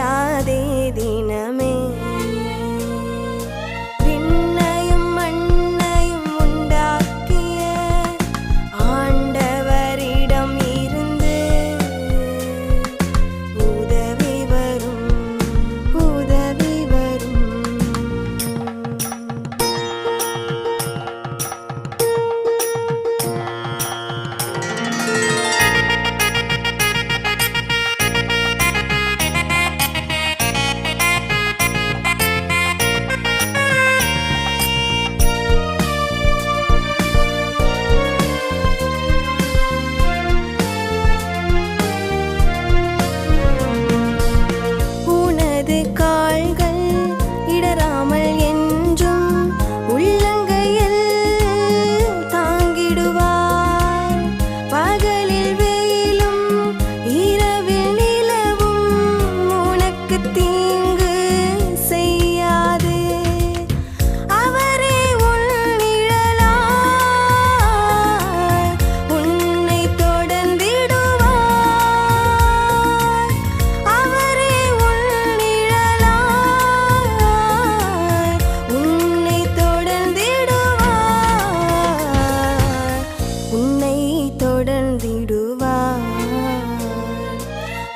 மறவாதே தினமே. விண்ணையும் மண்ணையும் உண்டாக்கிய ஆண்டவரிடம் இருந்து உதவி வரும், உதவி வரும். உனது கால்கள் இடராமல் என்றும் உள்ளங்கையில் தாங்கிடுவார். பகலில் வெயிலும் இரவில் நிலவும் உனக்கு தீங்கு செய்யாது. அவரே உன் நிழலாய் உன்னை தொடர்ந்திடுவார். அவரே உன் நிழலாய் உன்னை தொடர்ந்திடுவார், உன்னை தொடர்ந்திடுவார்.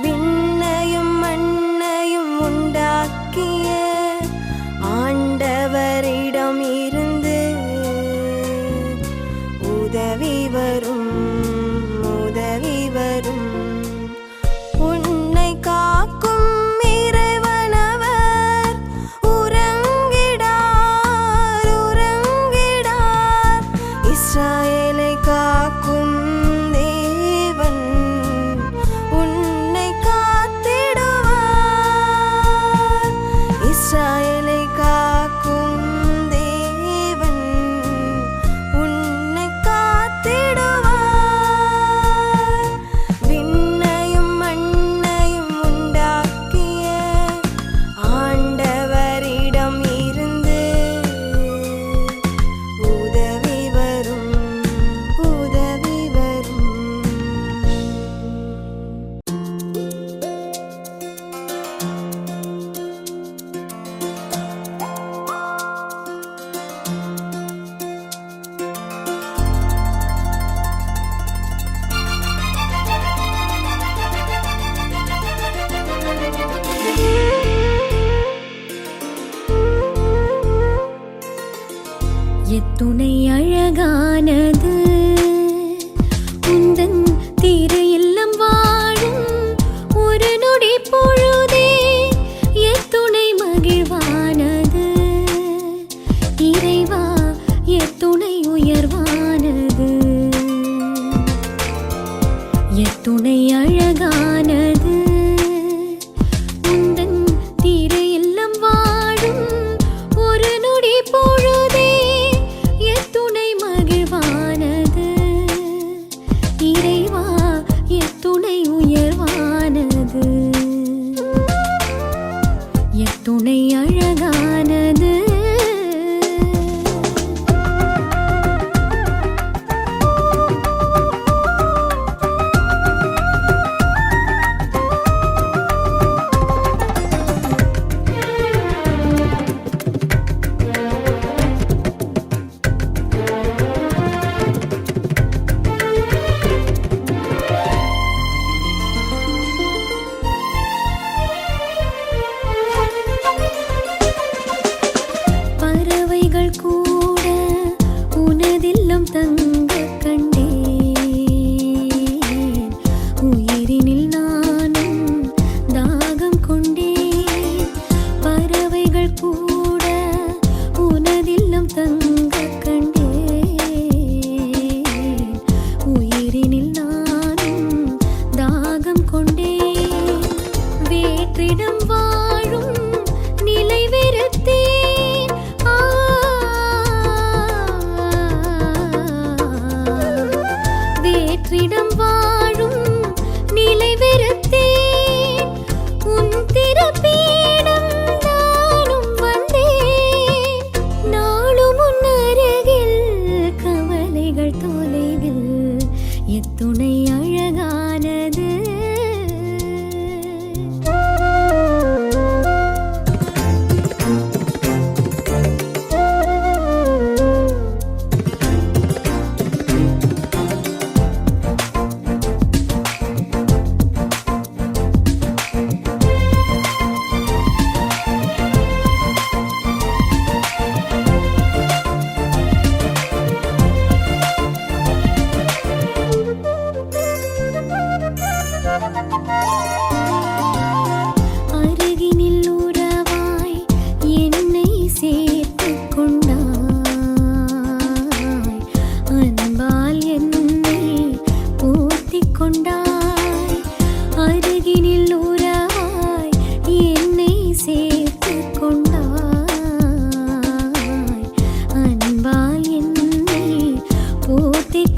விண்ணையும் மண்ணையும் உண்டாக்கிய ஆண்டவரிடம் இருந்து உதவி வரும், உதவி வரும். உன்னை காக்கும் இறைவனவர் உறங்கிடார், உறங்கிடார். இஸ்ராயேலை காக்கும் தேவன் உன்னை காத்திடுவார். இஸ்ராயேலை காக்கும் தேவன் உன்னை காத்திடுவார். விண்ணையும் மண்ணையும் உண்டாக்கிய ஆண்டவரிடம் இருந்து உதவி வரும், உதவி வரும். எத்துணை அழகானது உந்தன் திரு இல்லம் வாழும் ஒரு நொடி பொழுதே. எத்துணை மகிழ்வானது இறைவா, எத்துணை உயர்வானது. எத்துணை அழகானது உந்தன் திரு இல்லம் வாழும் ஒரு நொடி பொழுதே. எத்துணை மகிழ்வானது இறைவா, எத்துணை உயர்வானது. எத்துணை அழகானது.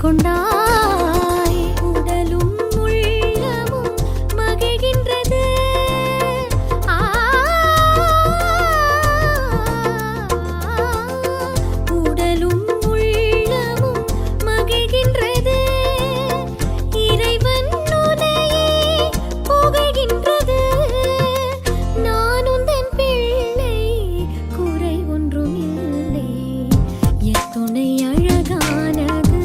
கொண்டாய் உடலும் உள்ளமும் மகிழ்கின்றது ஆ, உடலும் உள்ளமும் மகிழ்கின்றது இறைவன் உன்னையே புகழ்கின்றது நான் உந்தன் பிள்ளை குறை ஒன்றும் இல்லை எத்துணை அழகானது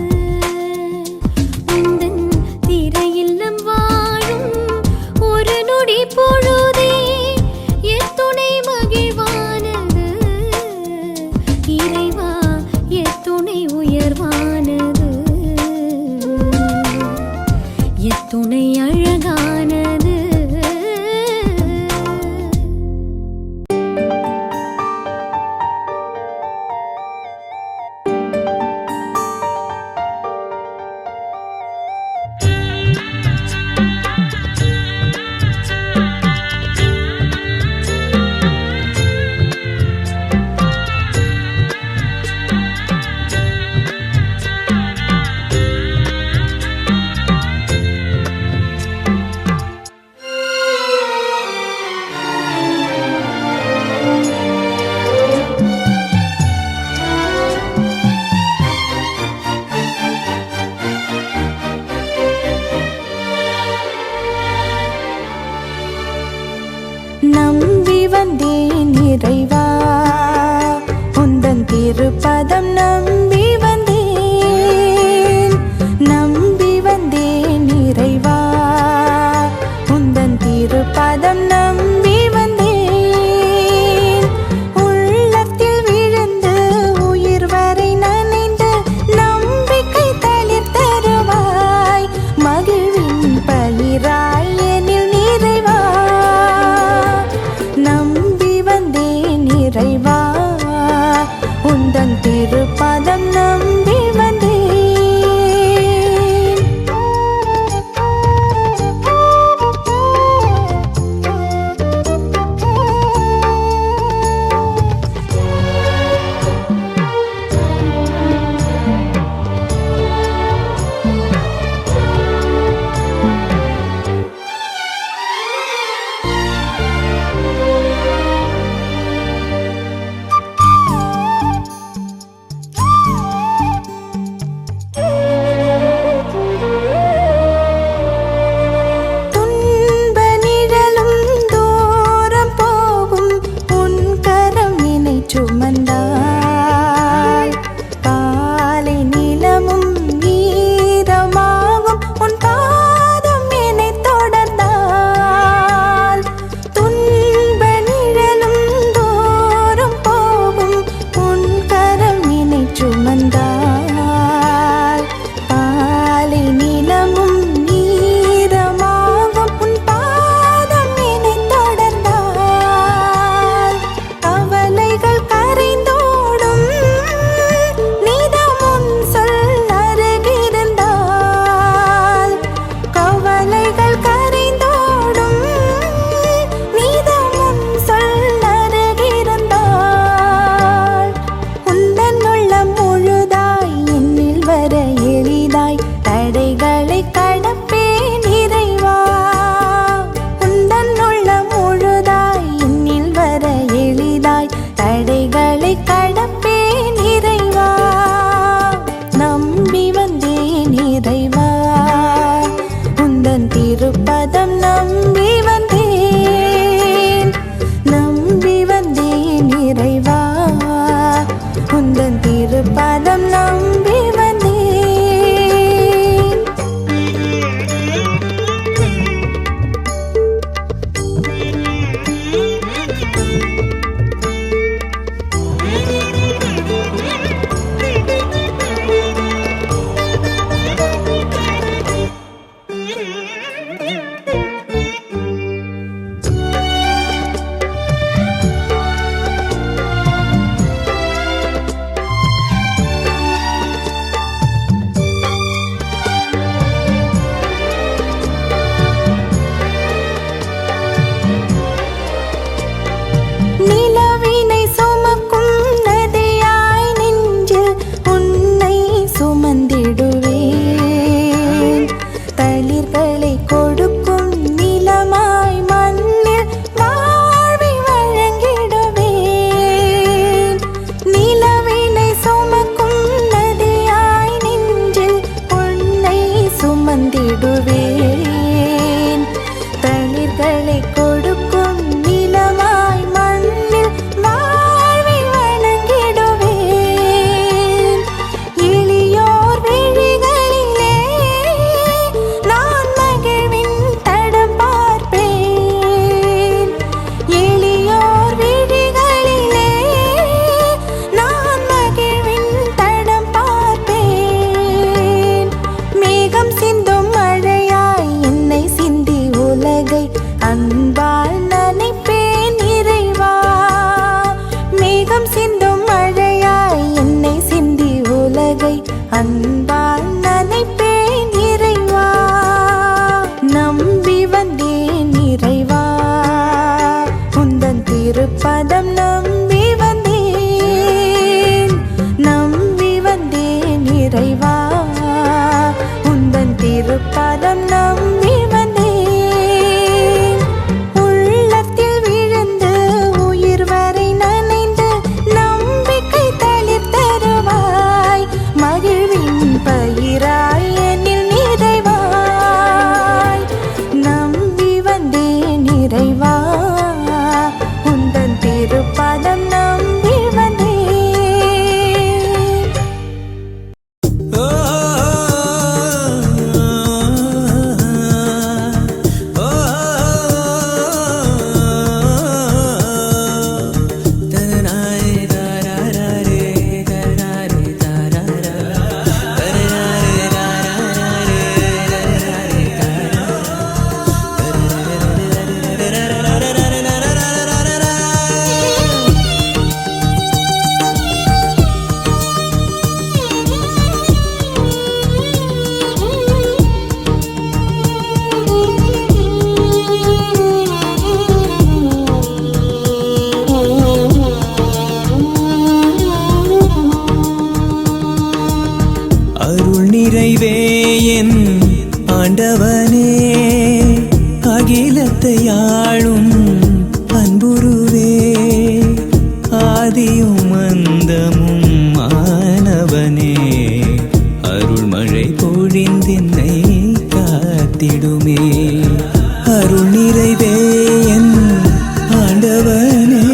திருப்பதம் நம்பி வந்தேன் இறைவா உந்தன் திருப்பதம் நம்பி வந்தேன் உள்ளத்தில் விழுந்து உயிர் வரை நனைந்து நம்பிக்கை தளிர் தருவாய் மகிழ்வின் பயிராய் எனில் நிறைவாய் நம்பி வந்தேன் இறைவா உந்தன் திருப்பதம் நம்பி வந்தேன். அருள் நிறைவே என் ஆண்டவனே அகிலத்தை ஆளும் அன்புருவே ஆதியும் அந்தமும் மாணவனே அருள்மழை பொழிந்தென்னை காத்திடுமே அருள் நிறைவே என் ஆண்டவனே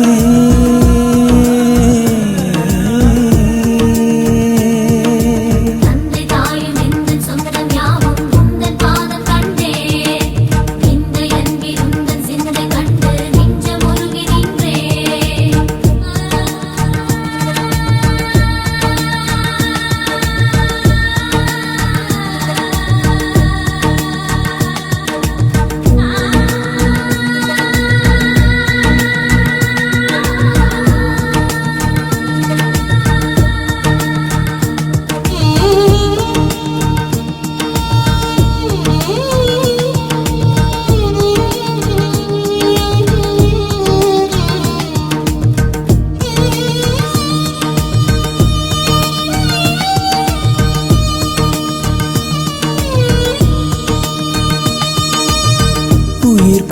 உயிர்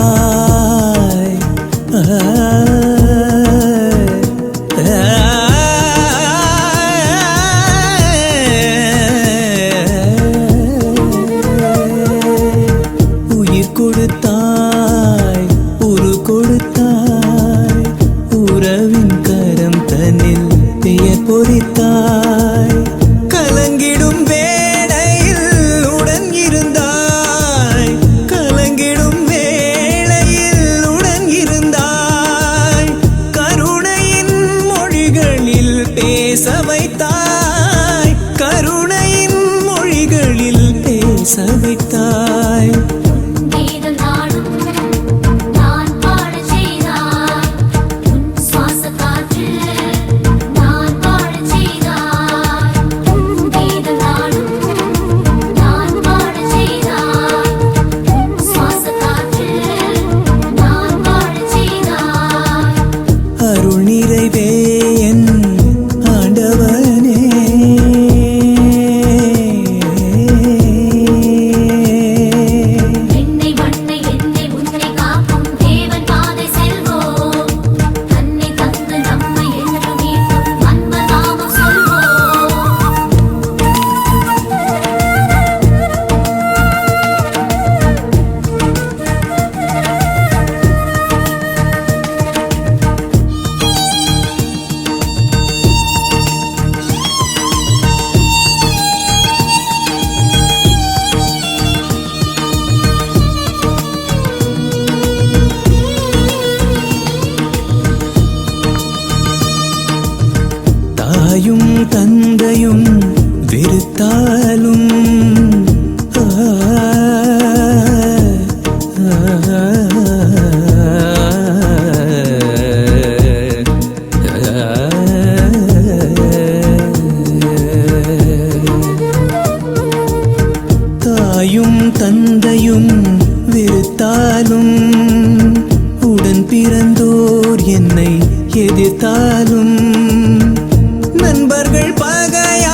கொடுத்தாய் உயிர் கொடுத்தாய் உரு கொடுத்தாய் உறவின் கரம் தன்னில் பெயர் பொறித்தாய் கலங்கிடும் வேளையில் உடன் இருந்தாய் கலங்கிடும் வேளையில் உடன் இருந்தாய் கருணையின் மொழிகளில் பேச வைத்தாய் கருணையின் மொழிகளில் பேச வைத்தாய் கீதம் நாடும் நான் பாடச் செய்தாய் பிறந்தோர் என்னை எதிர்த்தாலும் நண்பர்கள் பகையானாலும்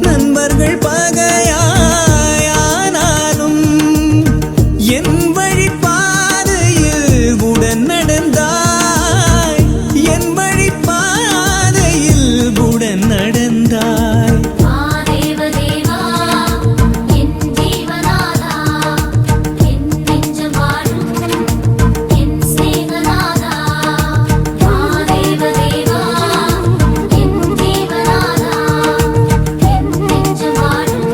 நண்பர்கள் பகையானாலும் என் வழி பாதையில் உடன் நடந்தாய் என் வழி பாதையில் உடன் நடந்தாய் தேவதேவா என் ஜீவநாதா என் நெஞ்சம் வாழும் என் ஸ்நேகநாதா தேவதேவா என் ஜீவநாதா என் நெஞ்சம் வாழும்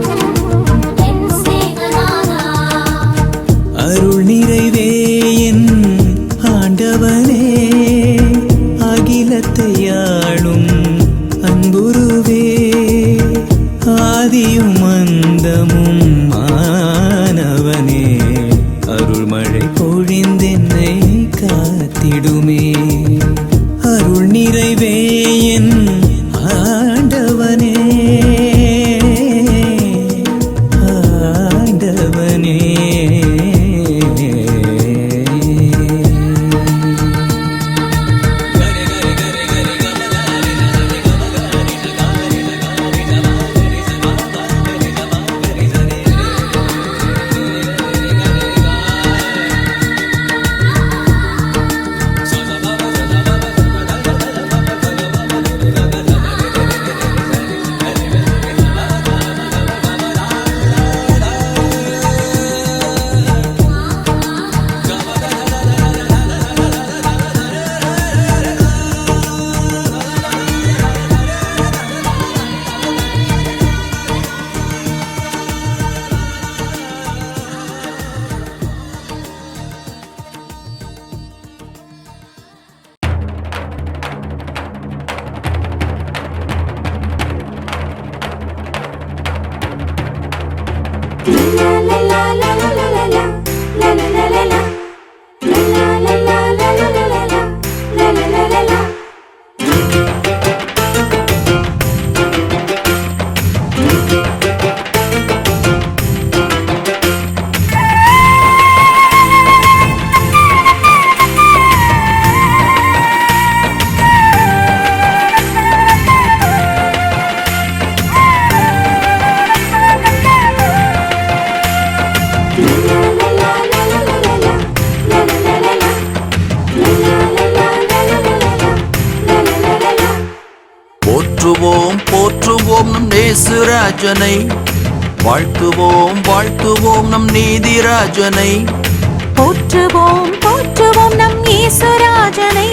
என் ஸ்நேகநாதா அருள் நிறைவே என் ஆண்டவனே அகிலத்தையாளும் அன்புருவே ஆதியும் அந்தமும் மாணவனே அருள்மழை பொழிந்தென்னை காத்திடுமே அருள் நிறைவே என் ஆண்டவனே ஆண்டவனே போற்றுவோம் போற்றுவோம் நம் நேசுராஜனை வாழ்த்துவோம் வாழ்த்துவோம் நம் நீதிராஜனை போற்றுவோம் போற்றுவோம் நம் இயேசுராஜனை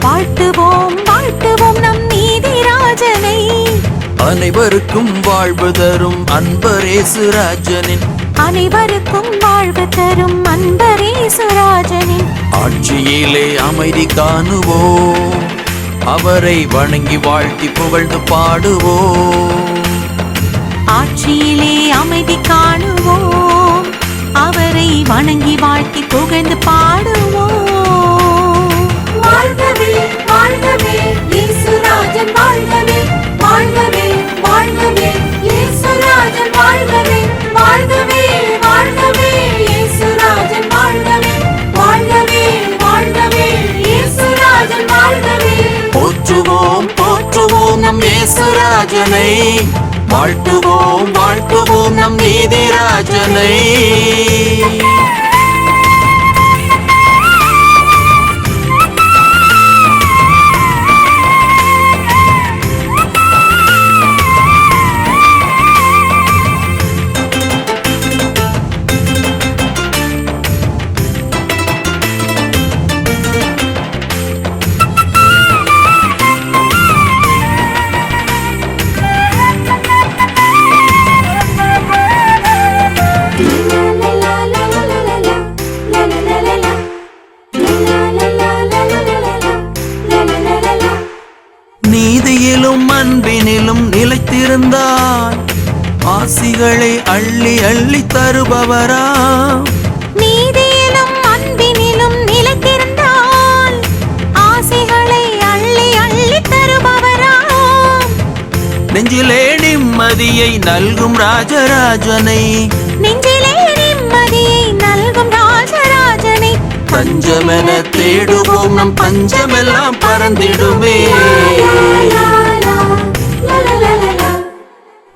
வாழ்த்துவோம் வாழ்த்துவோம் நம் நீதிராஜனை அனைவருக்கும் வாழ்வு தரும் அன்பரேசுராஜனின் அனைவருக்கும் வாழ்வு தரும் அன்பரேசுராஜனின் ஆட்சியிலே அமைதி காணுவோம் அவரை வணங்கி வாழ்த்தி புகழ்ந்து பாடுவோம் ஆட்சியிலே அமைதி காணுவோம் அவரை வணங்கி வாழ்த்தி புகழ்ந்து பாடுவோம் வாழ்கவே வாழ்கவே இயேசுராஜன் வாழ்கவே வாழ்கவே வாழ்கவே இயேசுராஜன் வாழ்கவே வாழ்கவே வாழ்கவே இயேசுராஜன் வாழ்கவே வாழ்கவே வாழ்கவே இயேசுராஜன் வாழ்கவே போற்றுவோம் போற்றுவோம் நம் இயேசுராஜனை வாழ்த்துவோம் வாழ்த்துவோம் நம் நீதிராஜனை நீதியிலும் அன்பினிலும் நிலைத்திருந்தால் ஆசிகளை அள்ளி அள்ளி தருபவரா நீதியிலும் அன்பினிலும் நிலைத்திருந்தால் ஆசைகளை அள்ளி அள்ளி தருபவரா நெஞ்சிலே நிம்மதியை நல்கும் ராஜராஜனை நெஞ்சிலே நிம்மதியை நல்கும் ராஜராஜனை தஞ்சமென தேடுவோம் நம் பஞ்சமெல்லாம் பறந்திடுமே.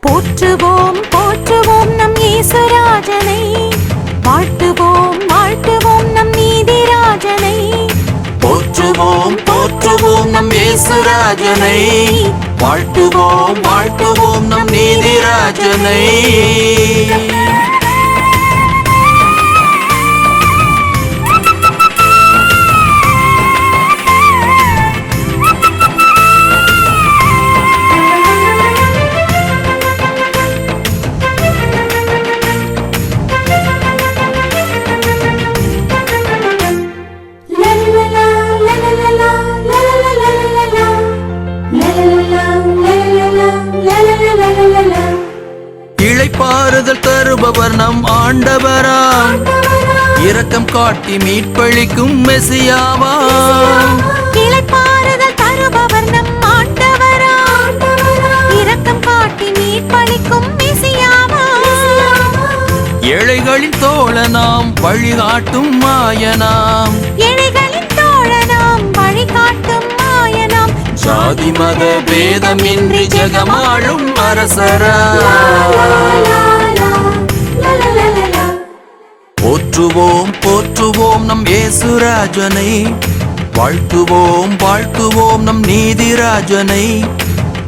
போற்றுவோம் போற்றுவோம் நம் இயேசுராஜனை, வாழ்த்துவோம் வாழ்த்துவோம் நம் நீதிராஜனை. போற்றுவோம் போற்றுவோம் நம் இயேசுராஜனை, வாழ்த்துவோம் வாழ்த்துவோம் நம் நீதிராஜனை. இளைப்பாறுதல் தருபவர் நம் ஆண்டவராம், இரக்கம் காட்டி மீட்பளிக்கும் மெசியாவா. இளைப்பாறுதல் தருபவர் நம் ஆண்டவராம், இரக்கம் காட்டி மீட்பளிக்கும் மெசியாவா. ஏழைகளின் தோழனாம் வழிகாட்டும் மாயனாம், ஏழைகளின் தோழனாம் வழிகாட்டும் மாயனாம். ஜாதி மத பேதமின்றி ஜெகமாளும் அரசரா. போற்றுவோம் போற்றுவோம் நம் இயேசுராஜனை, வாழ்த்துவோம் வாழ்த்துவோம் நம் நீதிராஜனை.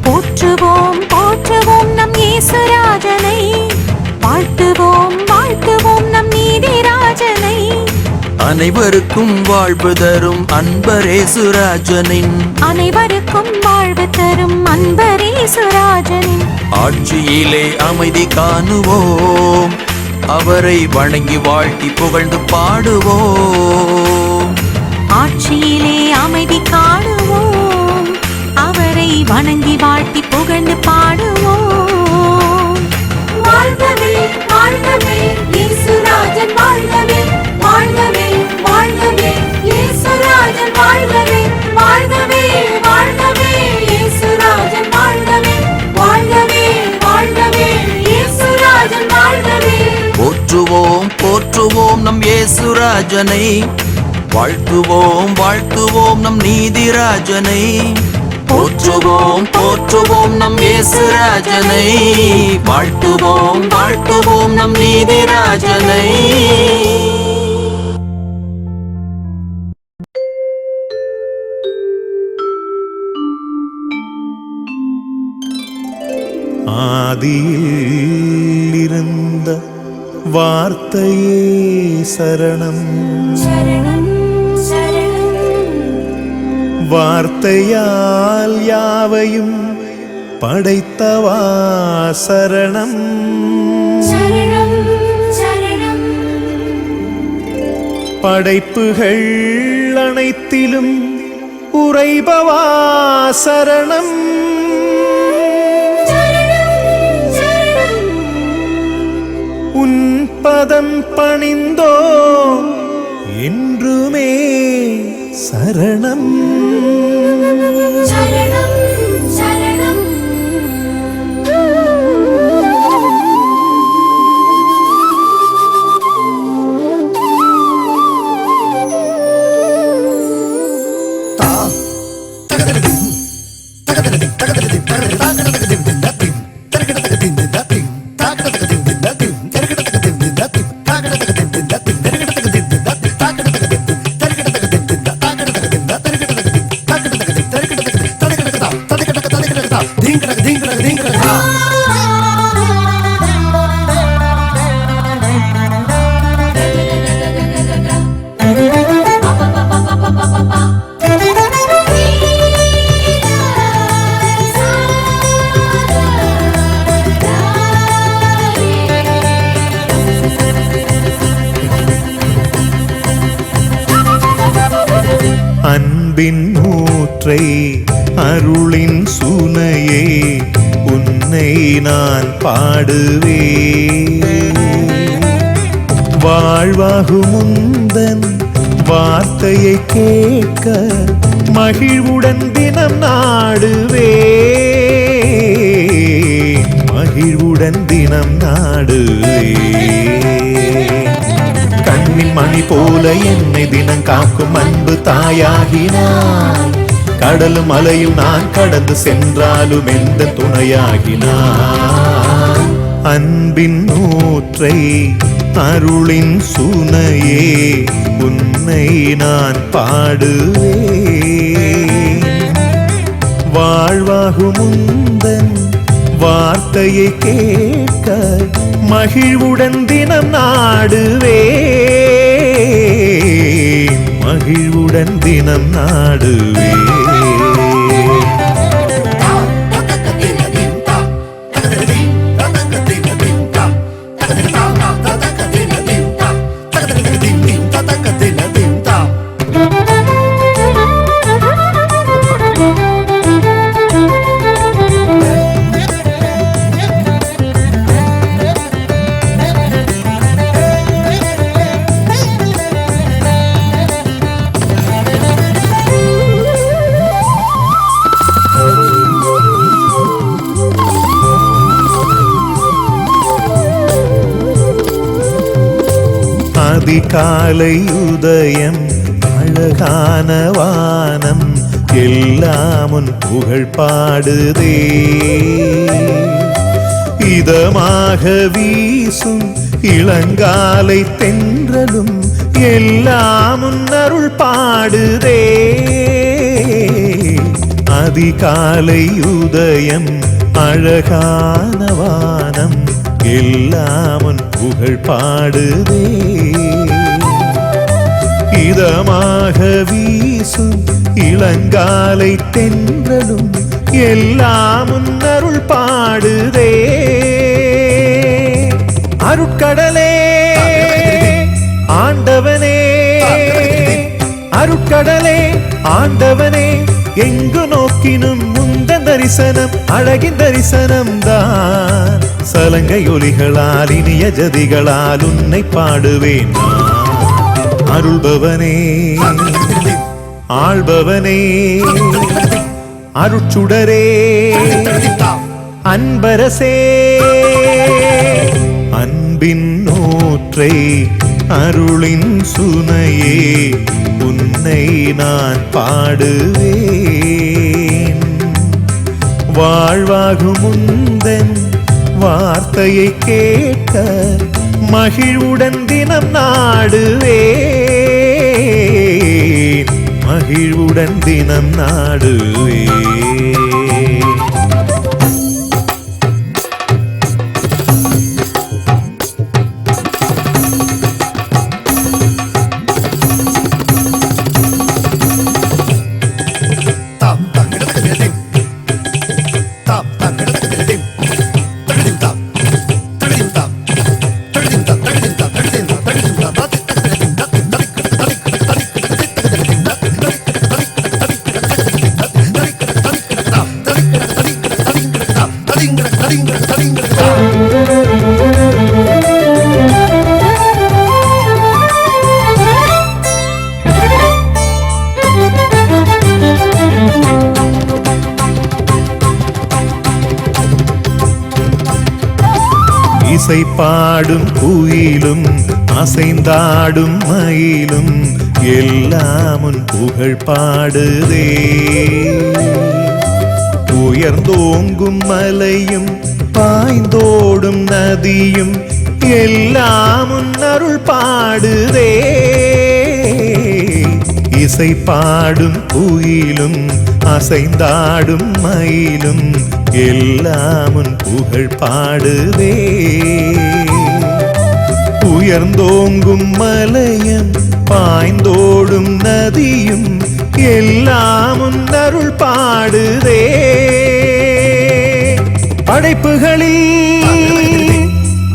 போற்றுவோம் போற்றுவோம் நம் இயேசுராஜனை, வாழ்த்துவோம் வாழ்த்துவோம் நம் நீதிராஜனை. அனைவருக்கும் வாழ்வு தரும் அன்பரேசுராஜனின், அனைவருக்கும் வாழ்வு தரும் அன்பரேசுராஜனின் ஆட்சியிலே அமைதி காணுவோம், அவரை வணங்கி வாழ்த்தி புகழ்ந்து பாடுவோம். ஆட்சியிலே அமைதி காணுவோம், அவரை வணங்கி வாழ்த்தி புகழ்ந்து பாடுவோம். வாழ்கவே வாழ்கவே இயேசுராஜன் வாழ்கவே, வாழ்கவே வாழ்கவே இயேசுராஜன் வாழ்கவே, வாழ்கவே வாழ்கவே இயேசுராஜன் வாழ்கவே, வாழ்கவே வாழ்கவே இயேசுராஜன் வாழ்கவே. போற்றுவோம் போற்றுவோம் நம் இயேசுராஜனை, வாழ்த்துவோம் வாழ்த்துவோம் நம் நீதிராஜனை. போற்றுவோம் போற்றுவோம் நம் இயேசுராஜனை, வாழ்த்துவோம் வாழ்த்துவோம் நம் நீதிராஜனை. ஆதியில் இருந்த வார்த்தையே சரணம், சரணம் சரணம். வார்த்தையால் யாவையும் படைத்தவா சரணம், சரணம் சரணம். படைப்புகள் அனைத்திலும் உறைபவா சரணம், உன் பதம் பணிந்தோ என்றுமே சரணம், சரணம் சரணம். அன்பின் ஊற்றை அருளின் சுனையே உன்னை நான் பாடுவே, வாழ்வாகும் முந்தன் வார்த்தையை கேட்க மகிழ்வுடன் தினம் நாடுவே, மகிழ்வுடன் தினம் நாடுவே. கண்ணின் மணி போல என்னை தினம் காக்கும் அன்பு தாயாகினார். கடலும் மலையும் நான் கடந்து சென்றாலும் எந்த துணையாகினார். அன்பின் ஊற்றை அருளின் சுனையே உன்னை நான் பாடுவேன். வாழ்வாகும் உந்தன் வார்த்தையை கேட்க மகிழ்வுடன் தினம் நாடுவேன். மகிழ்வுடன் தினம் நாடுவேன். அதிகாலை உதயம் அழகான வானம் எல்லாம் உன் புகழ் பாடுதே. இதமாக வீசும் இளங்காலை தென்றலும் எல்லாம் உன் அருள் பாடுதே. அதிகாலை உதயம் அழகான வானம் எல்லாம் உன் புகழ் பாடுதே. இதமாக வீசும் இளங்காலை தென்றலும் எல்லாம் உன் அருள் பாடுதே. அருட்கடலே ஆண்டவனே, அருட்கடலே ஆண்டவனே, எங்கு நோக்கினும் முந்தன் தரிசனம் அழகின் தரிசனம் தான். சலங்கை ஒலிகளால் இனிய ஜதிகளால் உன்னை பாடுவேன். அருள்பவனே ஆள்பவனே அருட்சுடரே அன்பரசே, அன்பின் நூற்றை அருளின் சுனையே உன்னை நான் பாடுவேன். வாழ்வாகும் உந்தன் வார்த்தையை கேட்க மகிழ்வுடன் தினம் நாடுவேன். மகிழ்வுடன் தினம் நாடுவேன். இசை பாடும் குயிலும் அசைந்தாடும் மயிலும் எல்லாம் உன் புகழ் பாடுதே. உயர்ந்தோங்கும் மலையும் பாய்ந்தோடும் நதியும் எல்லாம் உன் அருள் பாடுதே. இசை பாடும் குயிலும் அசைந்தாடும் மயிலும் எல்லாம் உன் புகழ் பாடுதே. உயர்ந்தோங்கும் மலையும் பாய்ந்தோடும் நதியும் எல்லாம் உன் அருள் பாடுதே. படைப்புகளில்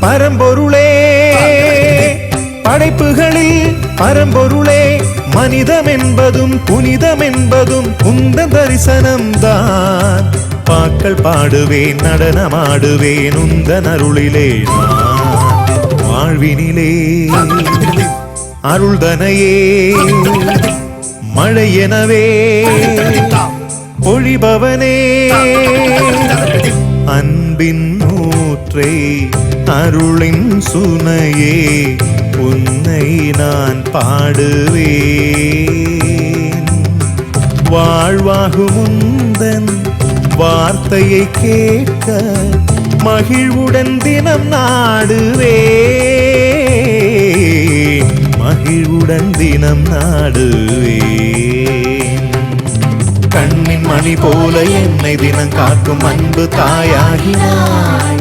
பரம்பொருளே, படைப்புகளில் பரம்பொருளே, மனிதம் என்பதும் புனிதம் என்பதும் உந்தன் தரிசனம்தான். பாக்கள் பாடுவேன் நடனமாடுவேன் உந்தன் அருளிலே நான். வாழ்வினிலே அருள்தனையே மழை எனவே பொழிபவனே, அன்பின் நூற்றை அருளின் சுனையே உன்னை நான் பாடுவேன். வாழ்வாகும் உந்தன் வார்த்தையை கேட்க மகிழ்வுடன் தினம் நாடுவேன். மகிழ்வுடன் தினம் நாடுவேன். கண்ணின் மணி போல என்னை தினம் காக்கும் அன்பு தாயாகினாய்.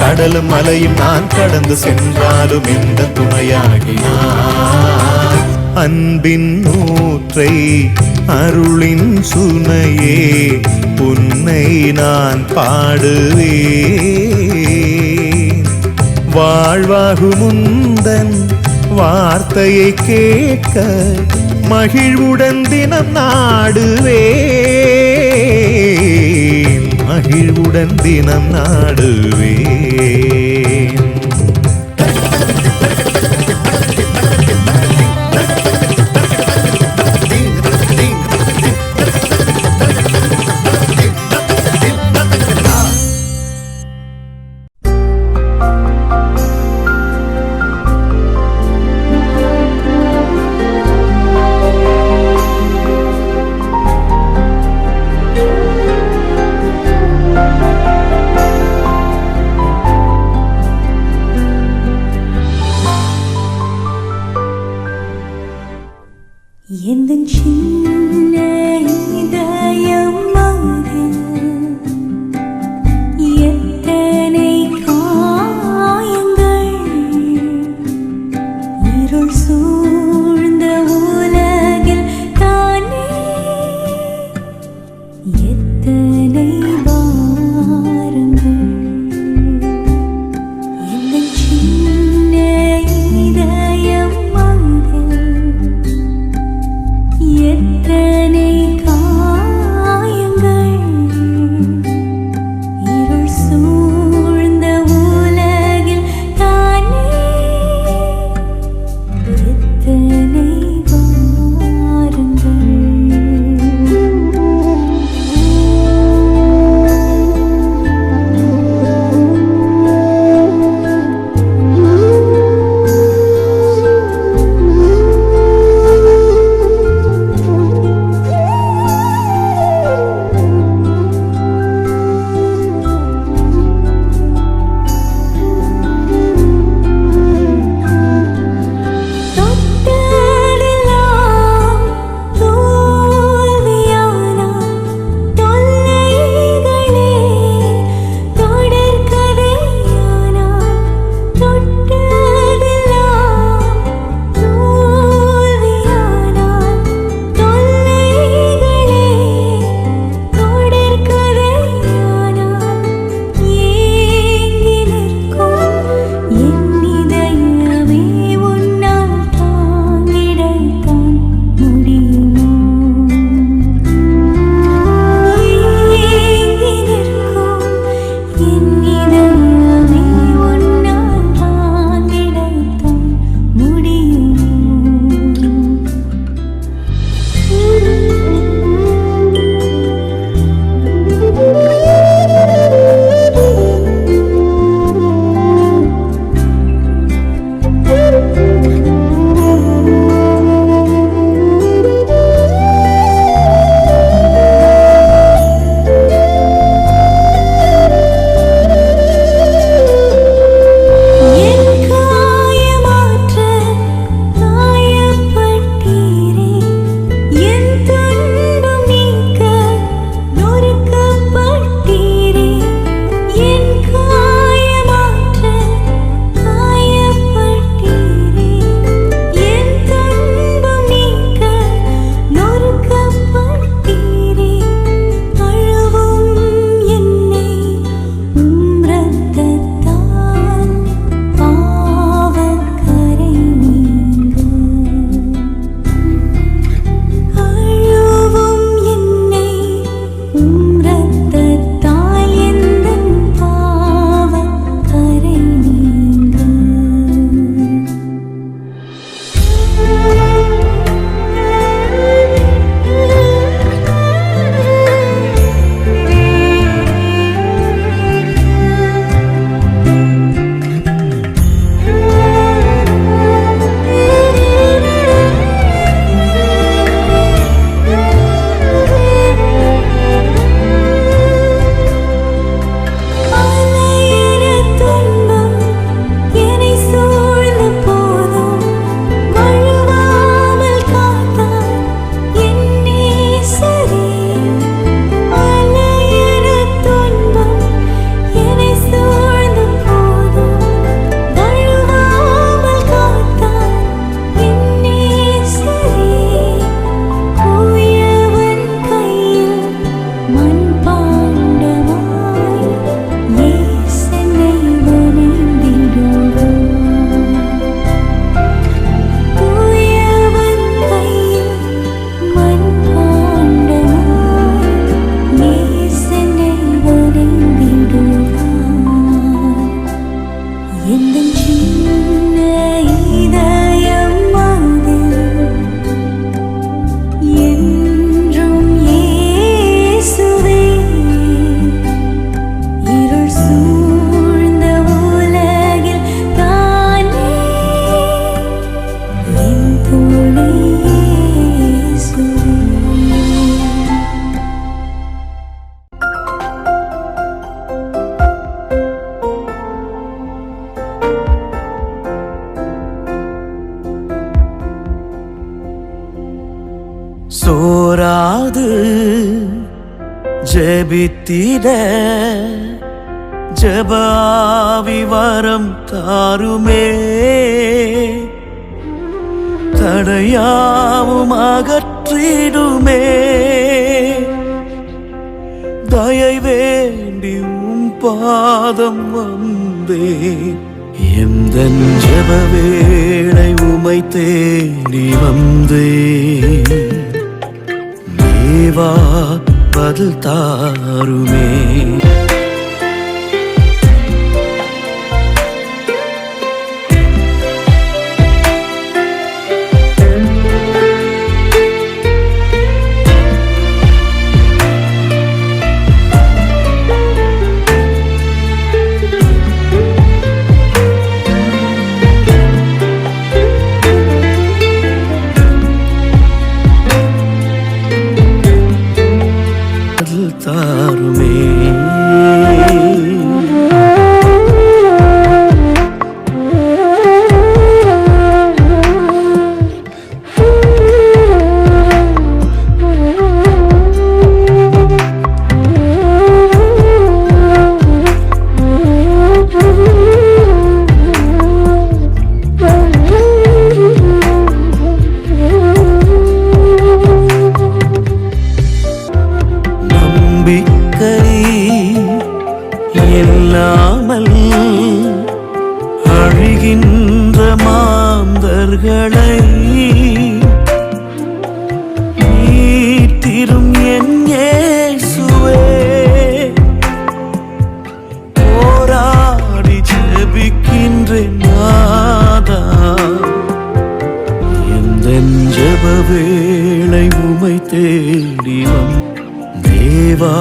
கடலும் மலையும் நான் கடந்து சென்றாலும் எந்த துணையாகினாய். அன்பின் ஊற்றை அருளின் சுனையே உன்னை நான் பாடுவேன். வாழ்வாகும் உந்தன் வார்த்தையை கேட்க மகிழ்வுடன் தினம் நாடுவேன். மகிழ்வுடன் தினம் நாடுவேன். எந்தன் சின்ன இதயம் மனதில் எத்தனை காயங்கள், இருள் சூழ்ந்த உலகில் தானே எத்தனை பாரங்கள். எந்தன் சின்ன இதயம் மனதில் எத்தனை சோராது ஜெபித்திட ஜபாவி வரம் தாருமே, தடையாவும் அகற்றிடுமே. தயை வேண்டி உம் பாதம் வந்தே, எந்த ஜெப வேளை உமை தேடி வந்தே. தேவா பதில் தாருமே. தாருமே. இல்லாமல் அழிகின்ற மாந்தர்களை மீட்டிரும் என் இயேசுவே. போராடி ஜெபிக்கின்றேன் நாதா, எந்த ஜெப வேளை உமை தேடி தேவா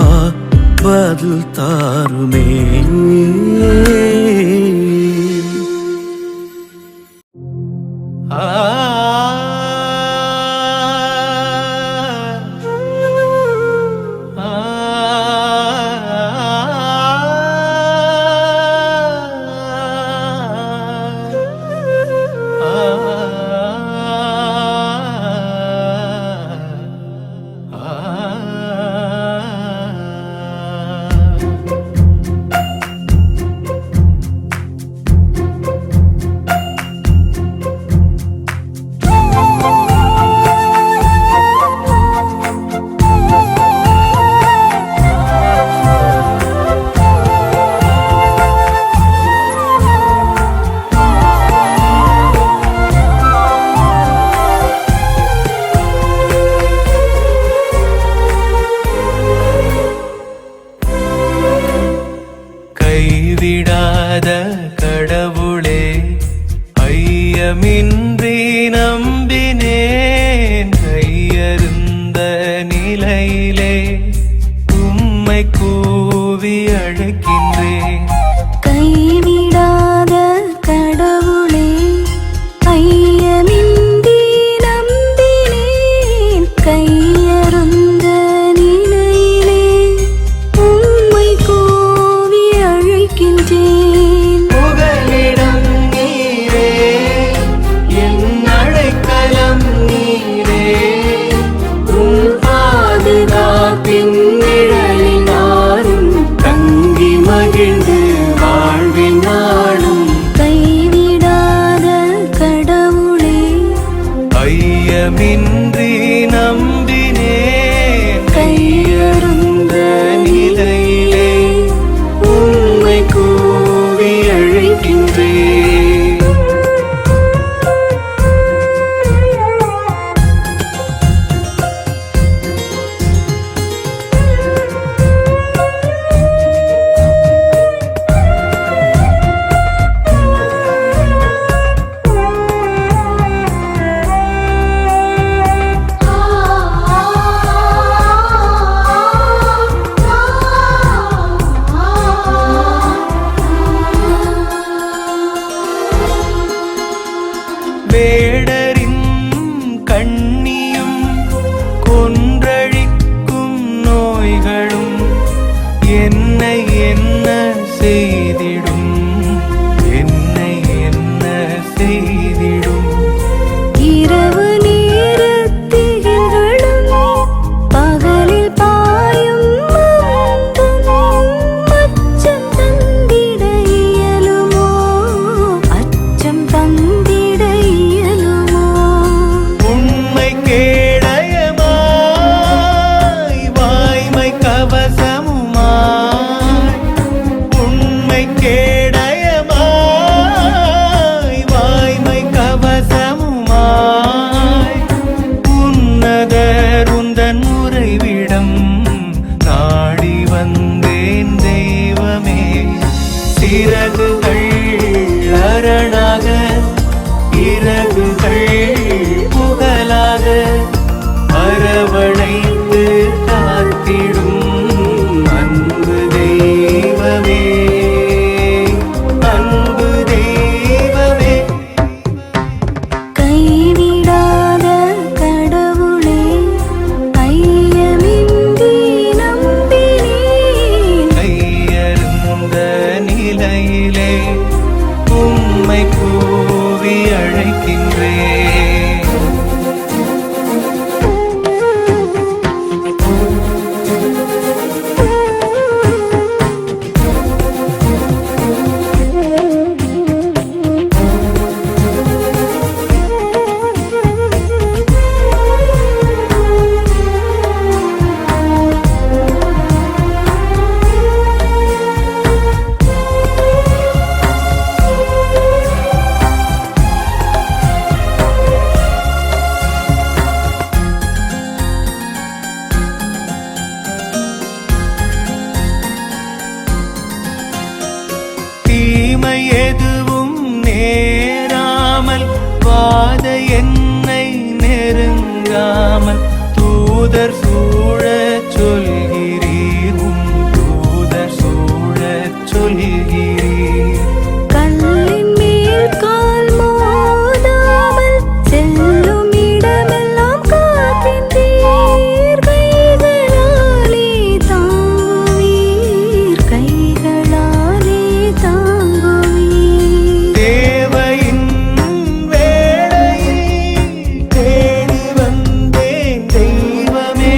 பதில் தாருமே. கைவிடாத கடவுளே, ஐயமின்றி நம்பினேன். கையருந்த நிலையிலே உம்மை கூவி அழைக்கின்றேன். கைவிடாத கடவுளே, ஐயமின்றி நம்பினேன். கையருந்த நிலையிலே உம்மை கூவி அழைக்கின்றேன். புகலிடம் நீரே, என் அடைக்கலம் நீரே, உன் பாதுகாப்பின் நிழலினால் விடாமல் தூதர் சூழச் சொல்கிறீர் தூதர் சூழச் சொல்கிறீர் கல்லின் மேல் கால் மோதாமல் செல்லும் இடமெல்லாம் காக்கின்றீர் கைகளாலே தாங்குவீர் கைகளாலே தாங்குவீர் தேவையின் வேளையில் தேடி வந்தேன் தெய்வமே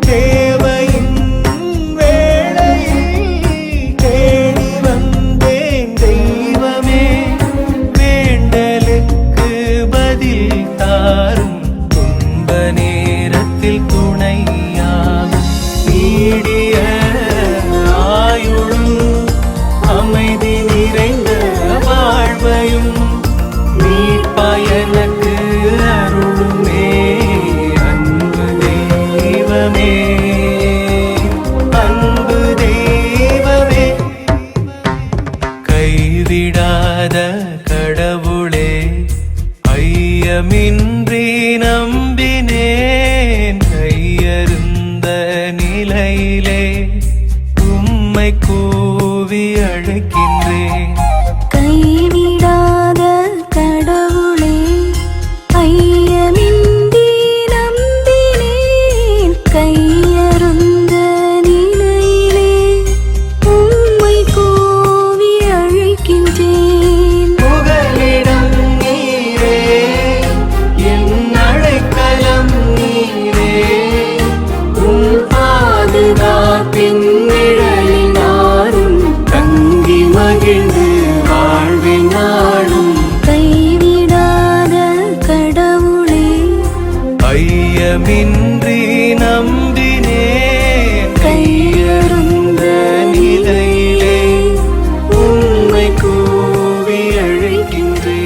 தேவையின் வேளையில் தேடி வந்தேன் தெய்வமே வேண்டலுக்கு பதில் தாரும் துன்ப நேரத்தில் துணையாகும் நீடிய ஆயுளும் அமைதி நிறைந்த வாழ்வையும் மீட்பாயனக்கு அருளுமே அன்பு தெய்வமே அன்பு தெய்வமே கைவிடாத கடவுளே ஐயமின்றி நம்பினேன் கையருந்த நிலையிலே உம்மை கூவி அழைக்கின்றேன் கைவிடாத கடவுளே ஐயமின்றி நம்பினேன் கையருந்த நிலையிலே உம்மை கூவி அழைக்கின்றேன் புகலிடம் நீரே என் அடைக்கலம் நீரே உம் பாதுகாப்பின் நிழலினாரும் தங்கி மகிழ்ந்து வாழ்வின் நாளும் கைவிடாத கடவுளே ஐயமின்றி நம்பினேன் கையருந்த நிலையிலே உம்மை கூவி அழைக்கின்றேன்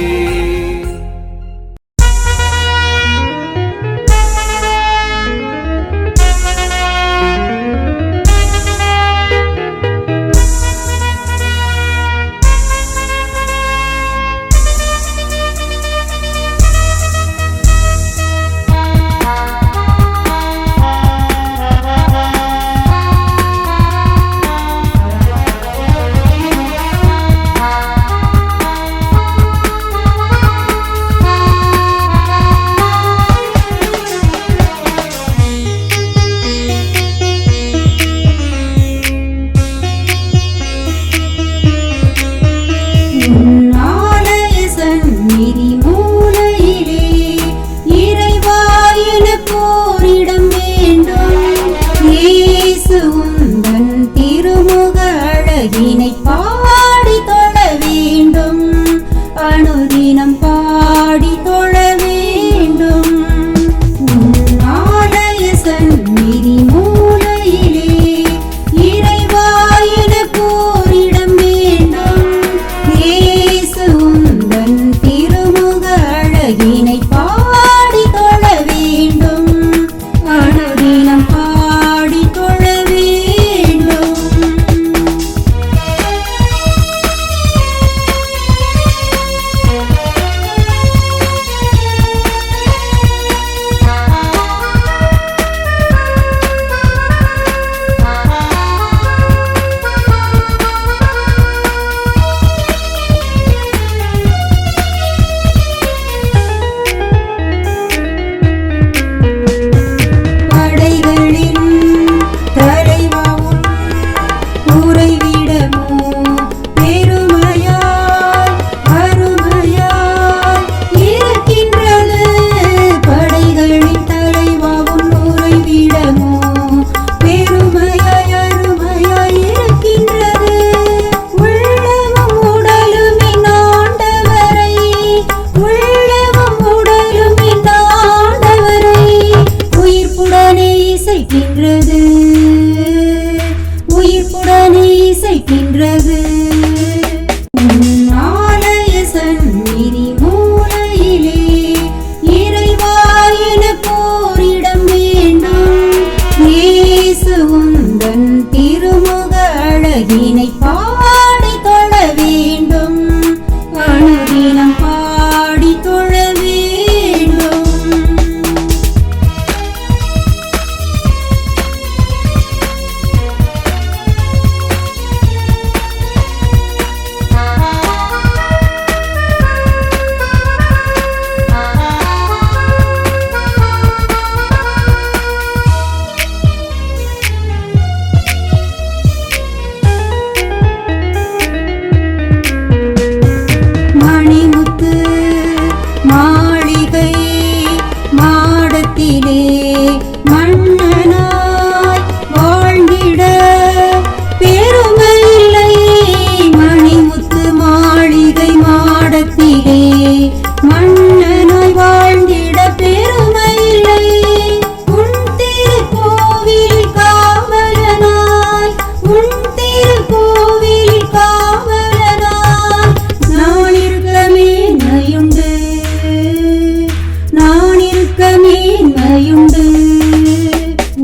துணையுண்டு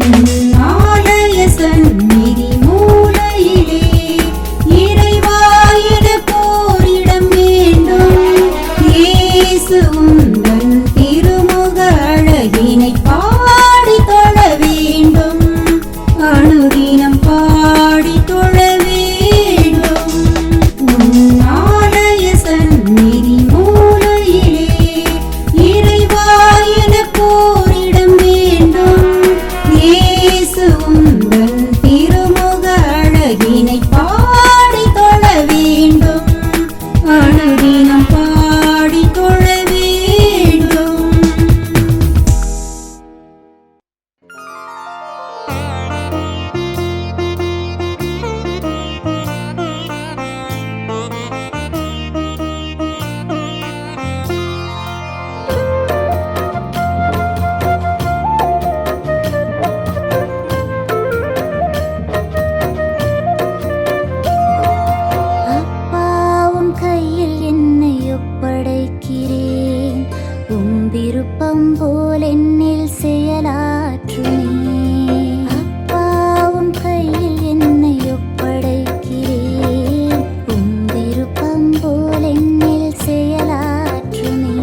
உன் ஆலய சந்நிதி மூலையிலே இறைவா எனக்கோரிடம் வேண்டும் இயேசு உந்தன் திருமுக அழகினை பாடி தொழ வேண்டும் அனுதினம் பாடி தொழ வேண்டும் உன் ஆலய சந்நிதி மூலையிலே இறைவா எனக்கோரிடம் வேண்டும் இயேசு உந்தன் திருமுக அழகினை பாடி தொழ வேண்டும் அனுதினம் பாடி தொழ வேண்டும். அப்பா உன் கையில் என்னை ஒப்படைக்கிறேன் உம் விருப்பம் போல் என்னில் செயலாற்றுமே அப்பா உன் கையில் என்னை ஒப்படைக்கிறேன் உம் விருப்பம் போல் என்னில் செயலாற்றுமே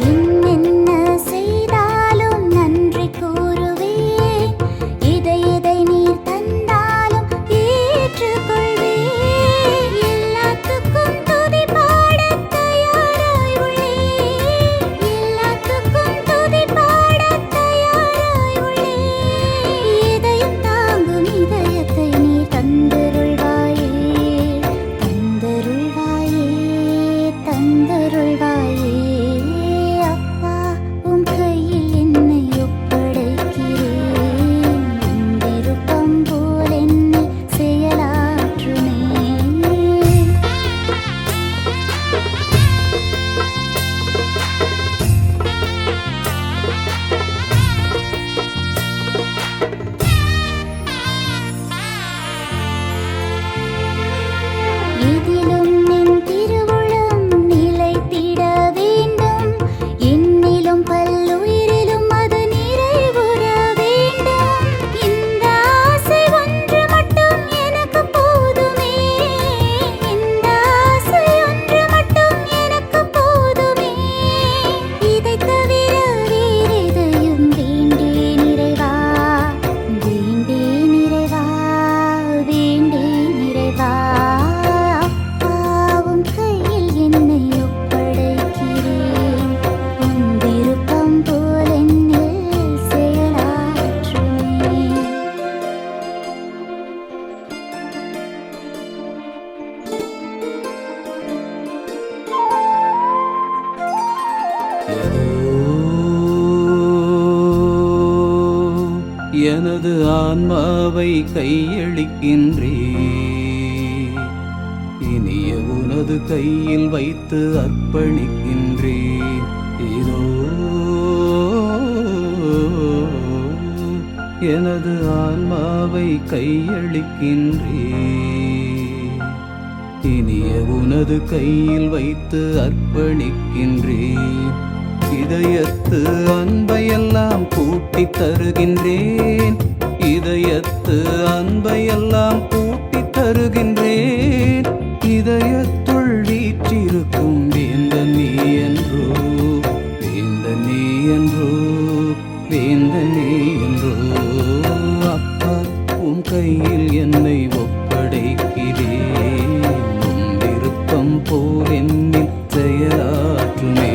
என்னென்ன செய்தாலும் நன்றி கூறுவேன் எதை நீர் தந்தாலும் ஏற்றுக்கொள்வேன் எல்லாத்துக்கும் துதி பாடத் தயாராய் உள்ளேன் எல்லாத்துக்கும் துதி பாடத் தயாராய் உள்ளேன் எதையும் தாங்கும் இதயத்தை நீர் தந்தருள்வாயே தந்தருள்வாயே தந்தருள்வாயே அப்பா உம் கையில் என்னை ஒப்படைக்கிறேன் உம் விருப்பம் போல் என்னை செயலாற்றுமே இதிலும் என் திருவுளம் நிலைத்திட வேண்டும் என்னிலும் பல்லுயிரிலும் அது நிறைவுற வேண்டும் இந்த ஆசை ஒன்று மட்டும் எனக்கு போதுமே இந்த ஆசை ஒன்று மட்டும் எனக்கு போதுமே இதைத் தவிர வேறெதையும் வேண்டேன் இறைவா வேண்டேன் இறைவா வேண்டேன் இறைவா அப்பா உம் கையில் என்னை ஒப்படைக்கிறேன் உம் விருப்பம் போல் என்னில் செயலாற்றுமே எனது ஆன்மாவை கையளிக்கின்றே இனிய உனது கையில் வைத்து அர்ப்பணிக்கின்றேன் இதோ எனது ஆன்மாவை கையளிக்கின்றே இனிய உனது கையில் வைத்து அர்ப்பணிக்கின்றேன் இதயத்து அன்பையெல்லாம் கூட்டித் தருகின்றேன் இதயத்து அன்பையெல்லாம் கூட்டித் தருகின்றேன் இதயத்துள் வீற்றிருக்கும் வேந்தன் நீ என்றோ வேந்தன் நீ என்றோ வேந்தன் நீ என்றோ அப்பா உன் கையில் என்னை ஒப்படைக்கிறேன் உன் விருப்பம் போல் என்னில் செயலாற்றுமே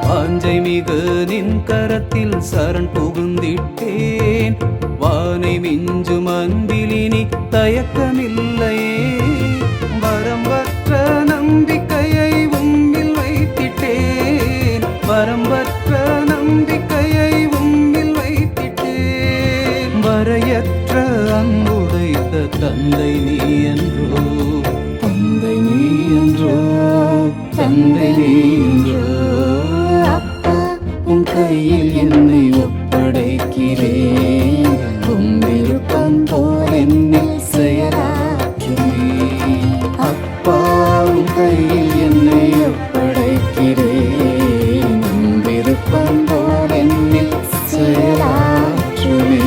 வாஞ்சை மிகு நின் கரத்தில் சரண் புகுந்திட்டேன் வானை மிஞ்சும் அன்பிலினி தயக்கமில்லையே வரம்பற்ற நம்பிக்கையை உம்மில் வைத்திட்டேன் வரம்பற்ற நம்பிக்கையை கையில் என்னை ஒப்படைக்கிறேன் உம் விருப்பம் போல் என்னில் செயலாற்றுமே அப்பா உம் கையில் என்னை ஒப்படைக்கிறேன் உம் விருப்பம் போல் என்னில் செயலாற்றுமே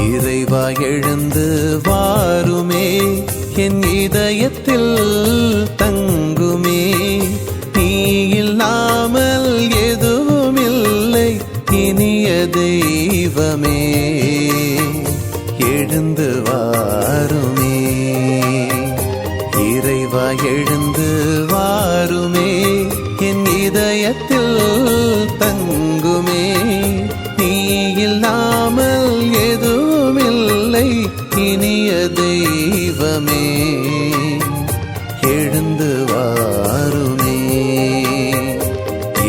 இறைவா எழுந்து வாருமே என் இதயத்தில் தங்குமே நீ இல்லாமல் எதுவுமில்லை இனிய தெய்வமே எழுந்து வாருமே இறைவா எழுந்து வாருமே என் இதயத்தில் தங்குமே நீ இல்லாமல் எதுவுமில்லை இனிய தெய்வமே எழுந்து வாருமே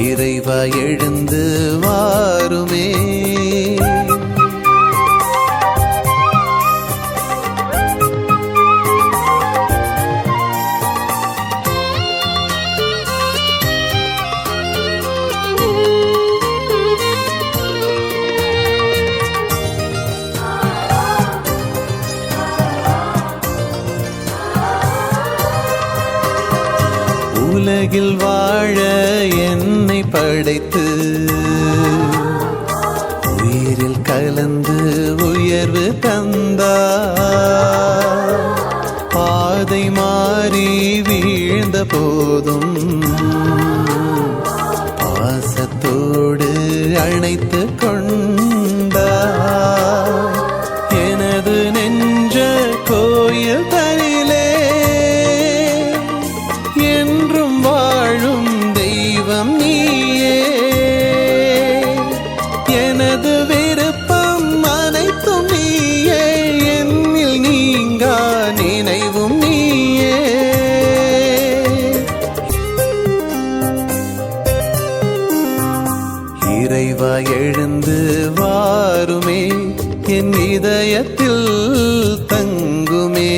இறைவா எழுந்து வாருமே உலகில் வாழ என்னை படைத்து உயிரில் கலந்து உயர்வு தந்தார் பாதை மாறி வீழ்ந்த போதும் பாசத்தோடு அணைத்து கொண்டார் எனது நெஞ்ச கோயில் தனிலே என்றும் வாழும் தெய்வம் நீயே எனது விருப்பம் அனைத்தும் நீயே என்னில் நீங்கா நினைவும் நீயே இறைவா எழுந்து வாருமே என் இதயத்தில் தங்குமே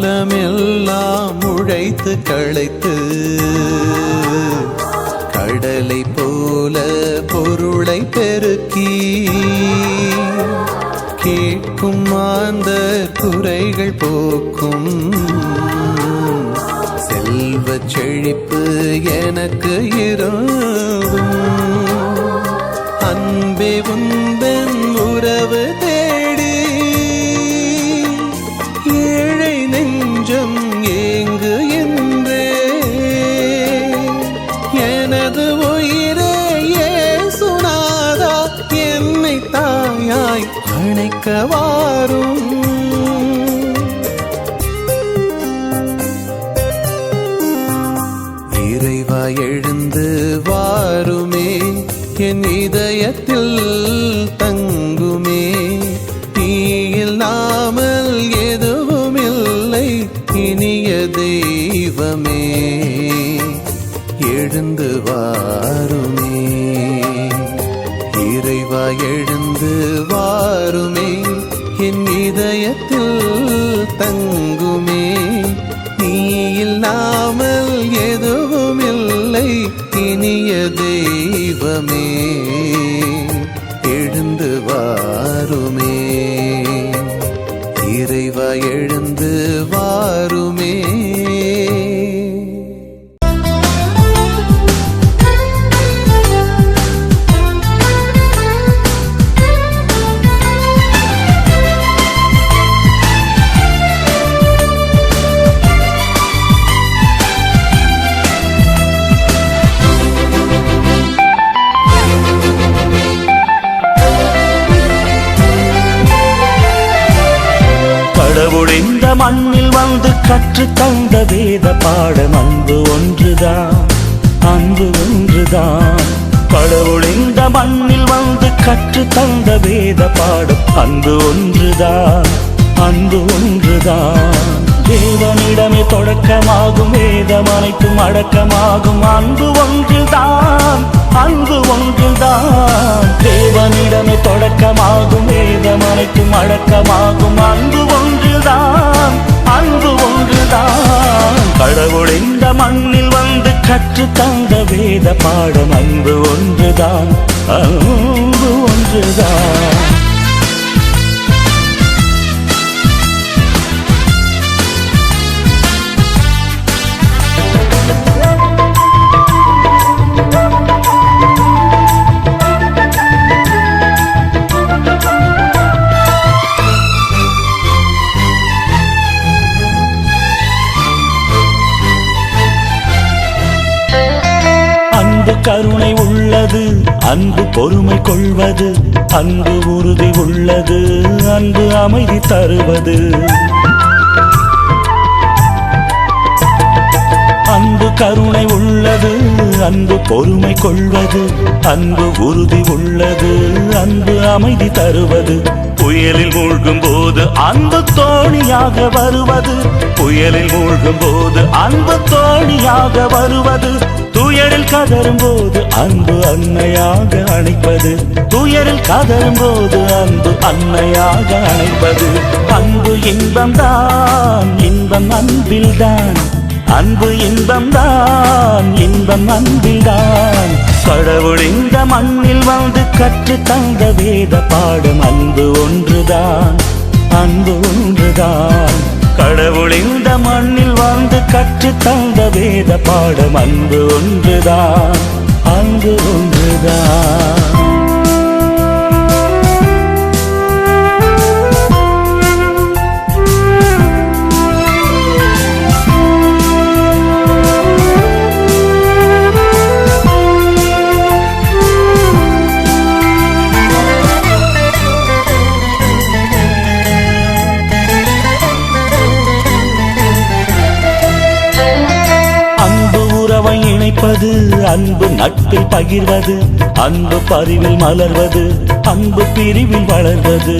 காலமெல்லாம் உழைத்து களைத்து கடலை போல பொருளை பெருக்கி கேட்கும் அந்த குறைகள் போக்கும் செல்வச் செழிப்பு எனக்கு இருக்கும் அன்பே உந்தன் உறவு தேடி ஏழை நெஞ்சம் ஏங்கு என்றே எனது உயிரே இயேசுநாதா என்னை தாயாய் அணைக்க வாரும் இறைவா எழுந்து வாருமே என் இதயத்தில் தங்குமே நீ இல்லாமல் எதுவுமில்லை இனிய தெய்வமே எழுந்து வாருமே இறைவா இறைவா எழுந்து வாருமே, என் இதயத்தில் தங்குமே. நீ இல்லாமல் எதுவும் இல்லை இனிய தெய்வமே, எழுந்து வாருமே. இறைவா எழுந்து வாருமே. கடவுள் இந்த மண்ணில் வந்து கற்று தந்த வேத பாடம் அன்பு ஒன்றுதான், அன்பு ஒன்றுதான். கடவுள் இந்த மண்ணில் வந்து கற்று தந்த வேத பாடம் அன்பு ஒன்றுதான், அன்பு ஒன்றுதான். தேவனிடமே தொடக்கமாகும், வேதம் அனைத்தும் அடக்கமாகும். அன்பு ஒன்றுதான், அன்பு ஒன்றுதான். தேவனிடமே தொடக்கமாகும், வேதம் அனைத்தும் அடக்கமாகும். அன்பு ஒன்றுதான், அன்பு ஒன்றுதான். கடவுள் இந்த மண்ணில் வந்து கற்று தந்த வேத பாடம் அன்பு ஒன்றுதான், அன்பு ஒன்றுதான். அன்பு கருணை உள்ளது, அன்பு பொறுமை கொள்வது, அன்பு உறுதி உள்ளது, அன்பு அமைதி தருவது. அன்பு கருணை உள்ளது, அன்பு பொறுமை கொள்வது, அன்பு உறுதி உள்ளது, அன்பு அமைதி தருவது. புயலில் மூழ்கும் போது அன்பு தோணியாக வருவது, புயலில் மூழ்கும் போது அன்பு தோணியாக வருவது. துயரில் கதரும் போது அன்பு அன்னையாக அணைப்பது, துயரில் கதரும் போது அன்பு அன்னையாக அணைப்பது. அன்பு இன்பம்தான், இன்பம் அன்பில்தான், அன்பு இன்பம்தான், இன்பம் அன்பில்தான். கடவுள் இந்த மண்ணில் வந்து கற்று தந்த வேத பாடம் அன்பு ஒன்றுதான், அன்பு ஒன்றுதான். கடவுள் இந்த மண்ணில் வந்து கற்று தந்த வேத பாடம் அன்பு ஒன்றுதான், அன்பு ஒன்றுதான். இணைப்பது, அன்பு நட்பில் பகிர்வது, அன்பு பரிவில் மலர்வது, அன்பு பிரிவில் வளர்வது.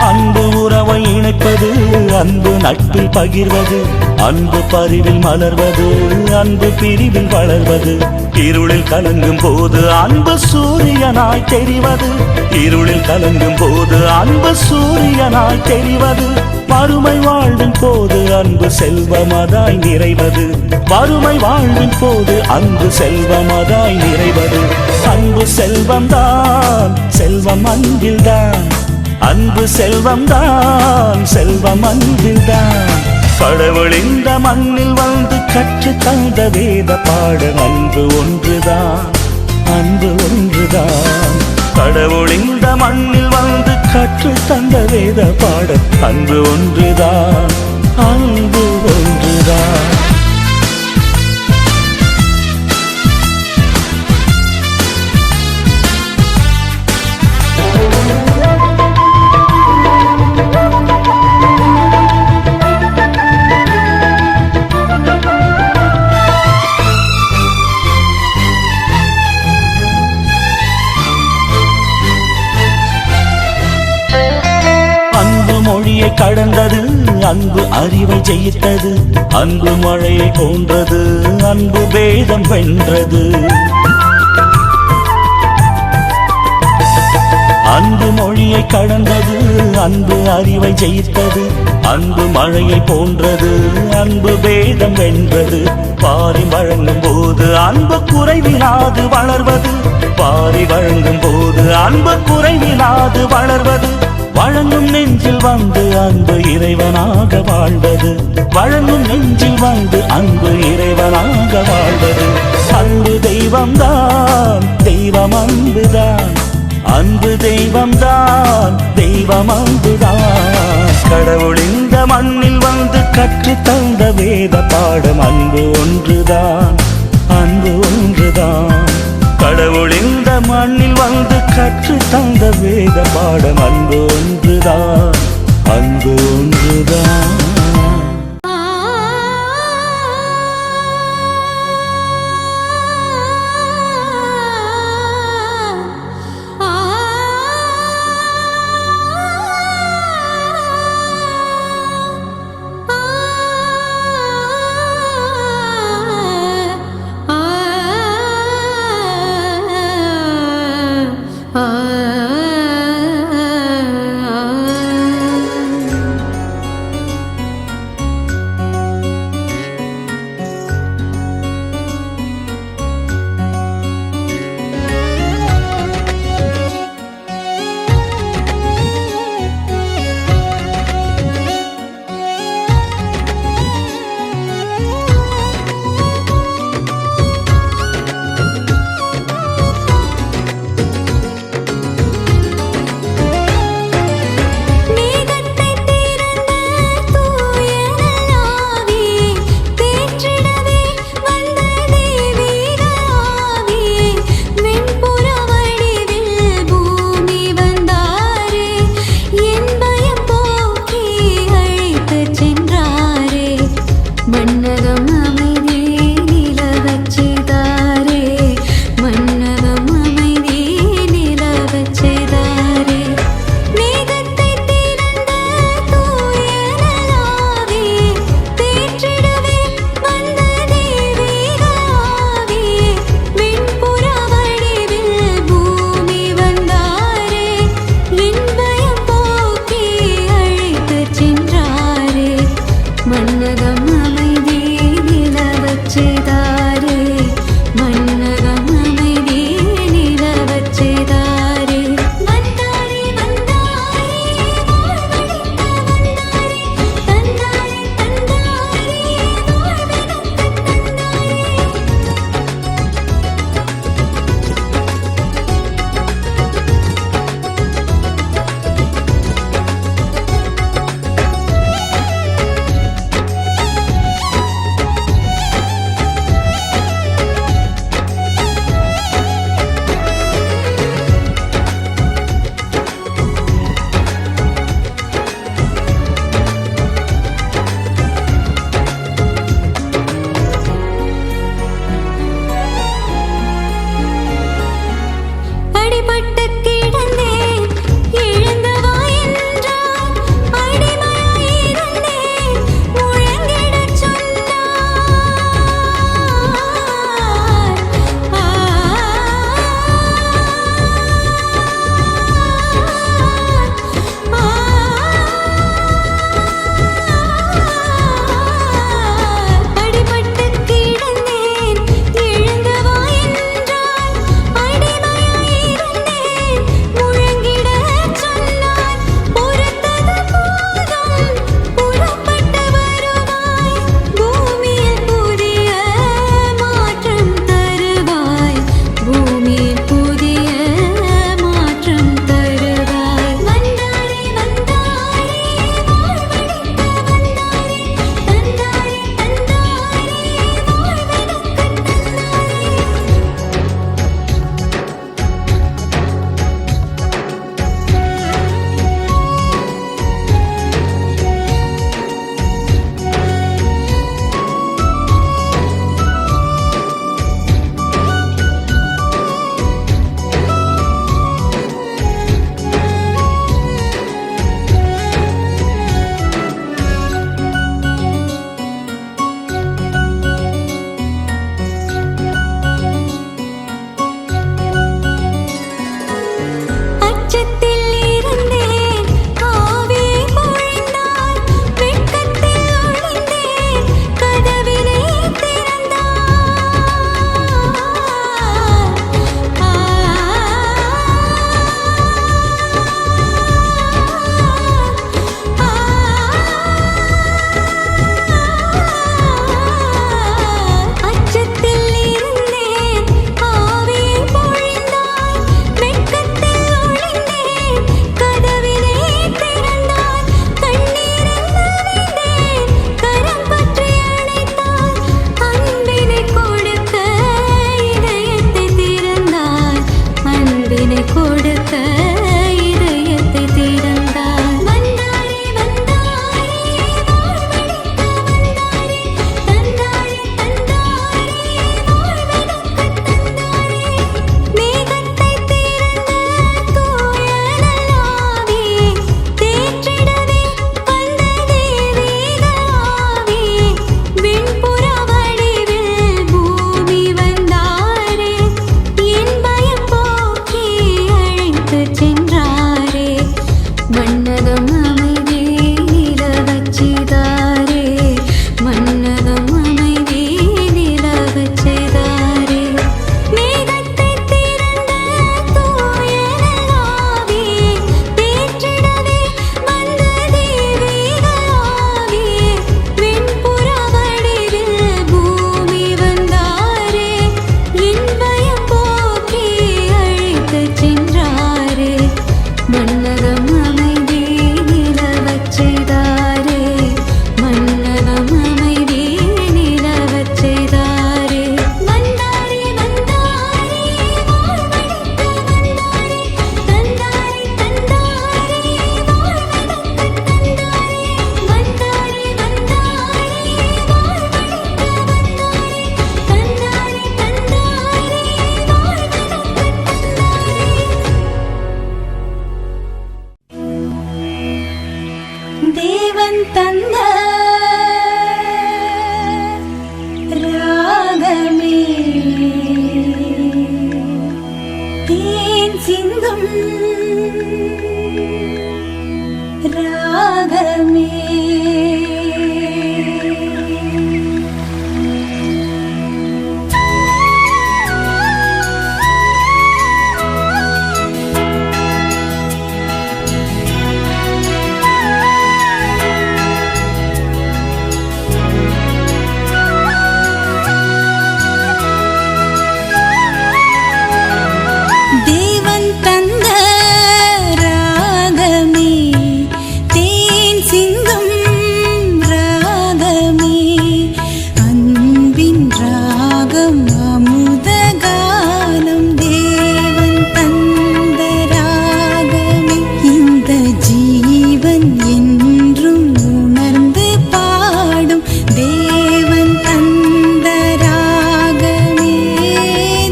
அன்பு உறவை இணைப்பது, அன்பு நட்பில் பகிர்வது, அன்பு பரிவில் மலர்வது, அன்பு பிரிவில் வளர்வது. இருளில் கலங்கும் போது அன்பு சூரியனாய் தெரிவது, இருளில் கலங்கும் போது அன்பு சூரியனாய் தெரிவது. வறுமை வாழ்வின் போது அன்பு செல்வமதாய் நிறைவது, வறுமை வாழ்வின் போது அன்பு செல்வமதாய் நிறைவது. அன்பு செல்வம்தான், செல்வம் அன்பில்தான், அன்பு செல்வம்தான், செல்வம் அன்பில்தான். கடவுள் இந்த மண்ணில் வந்து கற்று தந்த வேத பாடம் அன்பு ஒன்றுதான், அன்பு ஒன்றுதான். கடவுள் இந்த மண்ணில் வந்து கற்று தந்த வேத பாடம் அன்பு ஒன்றுதான், அன்பு ஒன்றுதான். மொழியை கடந்தது அன்பு அறிவை ஜெயித்தது அன்பு மழையை போன்றது அன்பு வேதம் வென்றது அன்பு மொழியை கடந்தது அன்பு அறிவை ஜெயித்தது அன்பு மழையை போன்றது அன்பு வேதம் வென்றது பாரி வழங்கும் போது அன்பு குறைவிலாது வளர்வது பாரி வழங்கும் போது அன்பு குறைவிலாது வளர்வது வழங்கும் நெஞ்சில் வந்து அன்பு இறைவனாக வாழ்வது வழங்கும் நெஞ்சில் வந்து அன்பு இறைவனாக வாழ்வது அன்பு தெய்வம்தான் தெய்வம் அன்புதான் அன்பு தெய்வம்தான் தெய்வம் அன்புதான் கடவுள் இந்த மண்ணில் வந்து கற்று தந்த வேத பாடம் அன்பு ஒன்றுதான் அன்பு ஒன்றுதான் கடவுள் இந்த மண்ணில் வந்து கற்று தந்த வேத பாடம் அன்பு ஒன்றுதான் அன்பு ஒன்றுதான் சிந்தும் ராகமே தேவன் தந்த ராகமே தேன் சிந்தும் ராகமே அன்பின் ராகம் அமுத கானம் தேவன் தந்த ராகமே இந்த ஜீவன் என்றும் உணர்ந்து பாடும் தேவன் தந்த ராகமே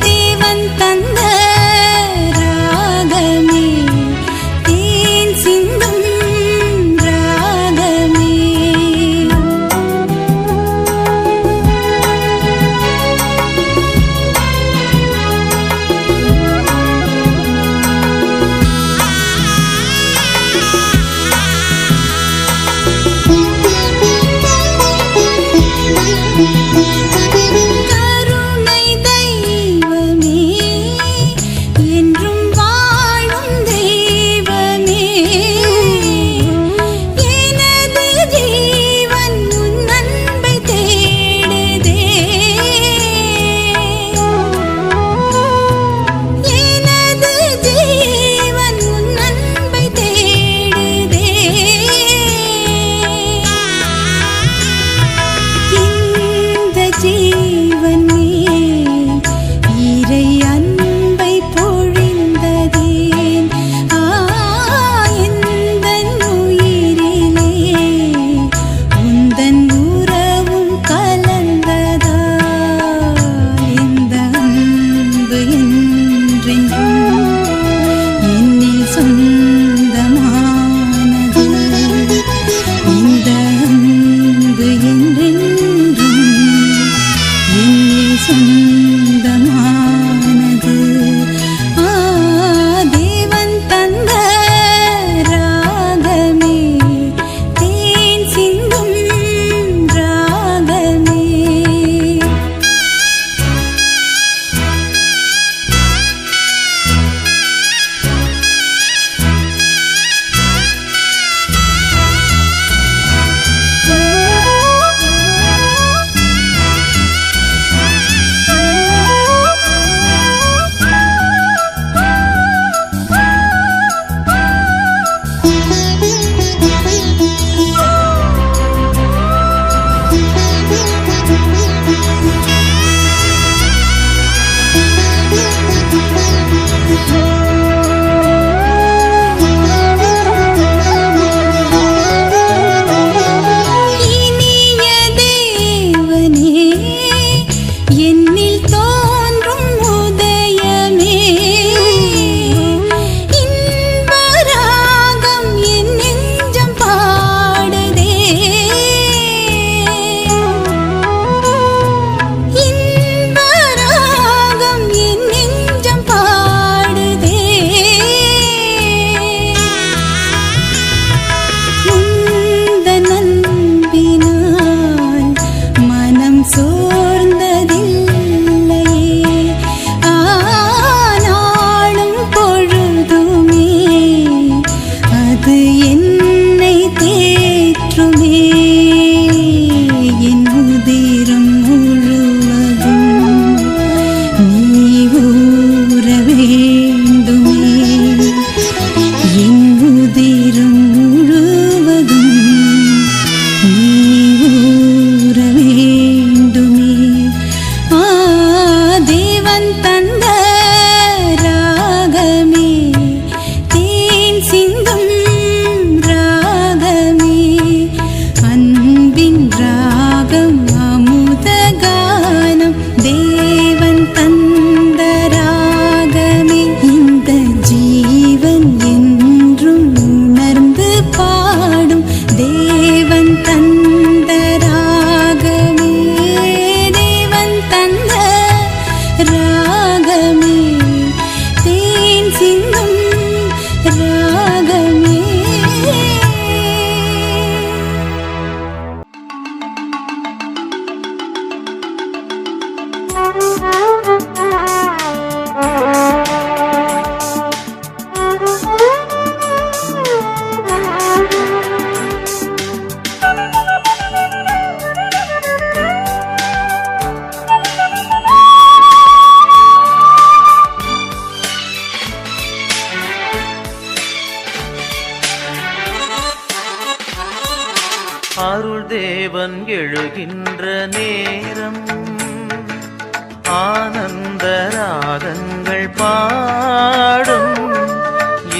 தேவன் தந்த ராகமே தேன் சிந்தும் ராகமே கருணை தெய்வமே என்றும் வாழும் தெய்வமே எனது ஜீவன் உன் அன்பை தேடுதே எனது ஜீவன் உன் அன்பை தேடுதே இந்த ஜீவன் இறை அன்பை பொழிந்ததேன் எந்தன் உயிரிலே உந்தன் உறவும் கலந்ததால் இந்த அன்பு என்றென்றும் என்னில் சொந்தமானது இந்த அன்பு என்றென்றும் என்னில் சொந்தமானது தேவன் தந்த ராகமே தேன் சிந்தும் ராகமே தேவன் எழுகின்ற நேரம் ஆனந்த ராகங்கள் பாடும்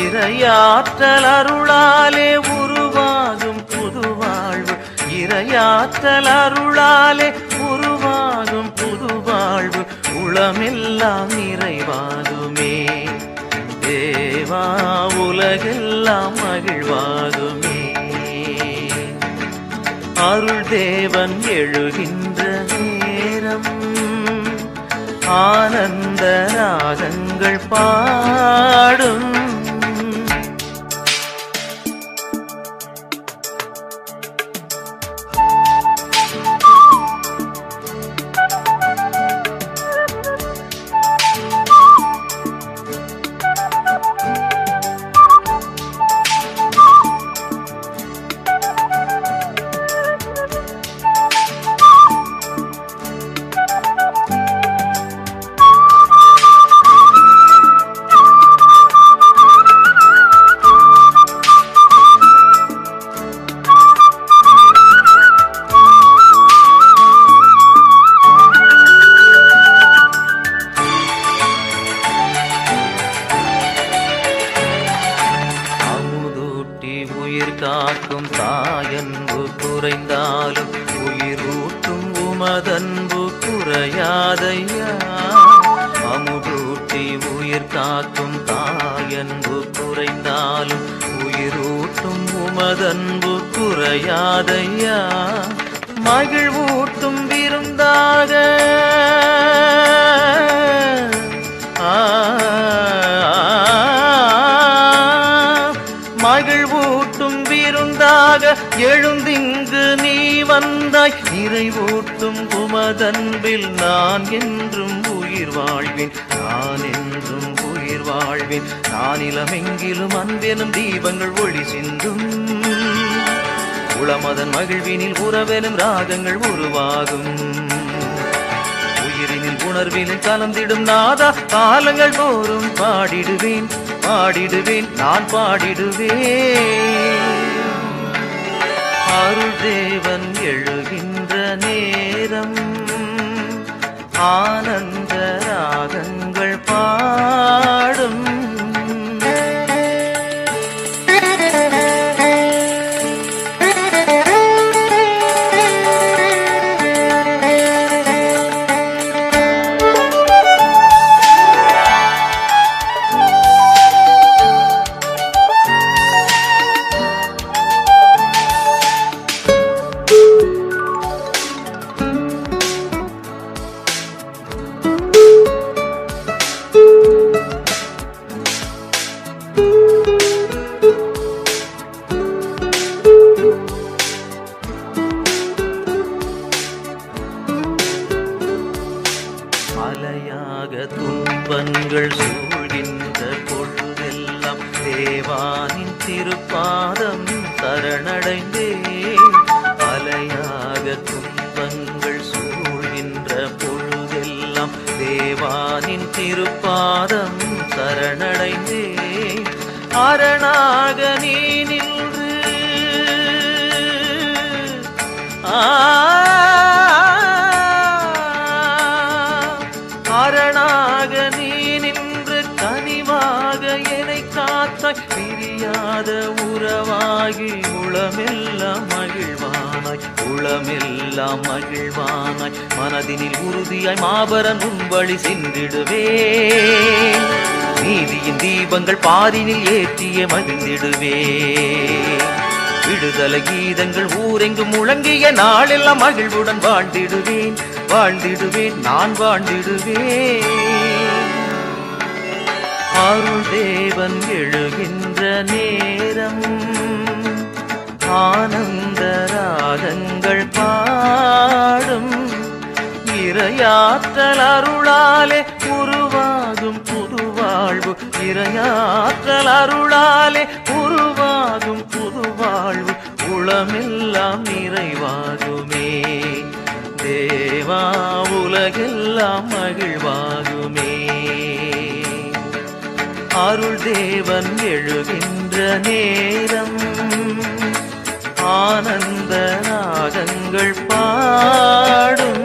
இறையாற்றல் அருளாலே உருவாகும் புதுவாழ்வு இறையாற்றல் அருளாலே உருவாகும் புதுவாழ்வு உளமெல்லாம் நிறைவாகுமே தேவா உலகெல்லாம் மகிழ்வாகுமே அருள் தேவன் எழுகின்ற நேரம் ஆனந்த ராகங்கள் பாடும் காக்கும் தாயன்பு குறைந்தாலும் உயிரூட்டும் உமதன்பு குறையாதையா அமுதூட்டி உயிர் காக்கும் தாயன்பு குறைந்தாலும் உயிரூட்டும் உமதன்பு குறையாதையா மகிழ்வூட்டும் விருந்தாக மகிழ்வூட்டும் விருந்தாக எழுந்திங்கு நீ வந்தாய் நிறைவூட்டும் உமதன்பில் நான் என்றும் உயிர் வாழ்வேன் நான் என்றும் உயிர் வாழ்வேன் நானிலமெங்கிலும் அன்பெனும் தீபங்கள் ஒளி சிந்தும் உளமதன் மகிழ்வினில் உறவெனும் ராகங்கள் உருவாகும் உயிரினில் உணர்வினில் கலந்திடும் நாதா காலங்கள் தோறும் பாடிடுவேன் பாடிடுவேன் நான் பாடிடுவேன் அருள் தேவன் எழுகின்ற நேரம் ஆனந்த ராகங்கள் பாடும் அலையாக துன்பங்கள் சூழ்கின்ற பொழுதெல்லாம் தேவானின் திருப்பாதம் சரணடைந்தேன் அலையாக துன்பங்கள் சூழ்கின்ற பொழுதெல்லாம் தேவானின் திருப்பாதம் சரணடைந்தேன் அரணாக நீ நின்று அரணாக நீ நின்று கனிவாக என்னை காத்தாய் பிரியாத உறவாகி உளமெல்லாம் மகிழ்வானாய் உளமெல்லாம் மகிழ்வானாய் மனதினில் உறுதியாய் மாபரன் உன் வழி சென்றிடுவேன் நீதியின் தீபங்கள் பாரினில் ஏற்றிய மகிழ்ந்திடுவேன் விடுதலை கீதங்கள் ஊரெங்கும் முழங்கிய நாளெல்லாம் மகிழ்வுடன் வாழ்ந்திடுவேன் வாழ்ந்திடுவேன் நான் வாழ்ந்திடுவேன் அருள் தேவன் எழுகின்ற நேரம் ஆனந்த ராகங்கள் பாடும் இறையாற்றல் அருளாலே உருவாகும் புதுவாழ்வு இறையாற்றல் அருளாலே உருவாகும் புதுவாழ்வு உளமெல்லாம் நிறைவாகுமே தேவா உலகெல்லாம் மகிழ்வாகுமே அருள் தேவன் எழுகின்ற நேரம் ஆனந்த நாகங்கள் பாடும்.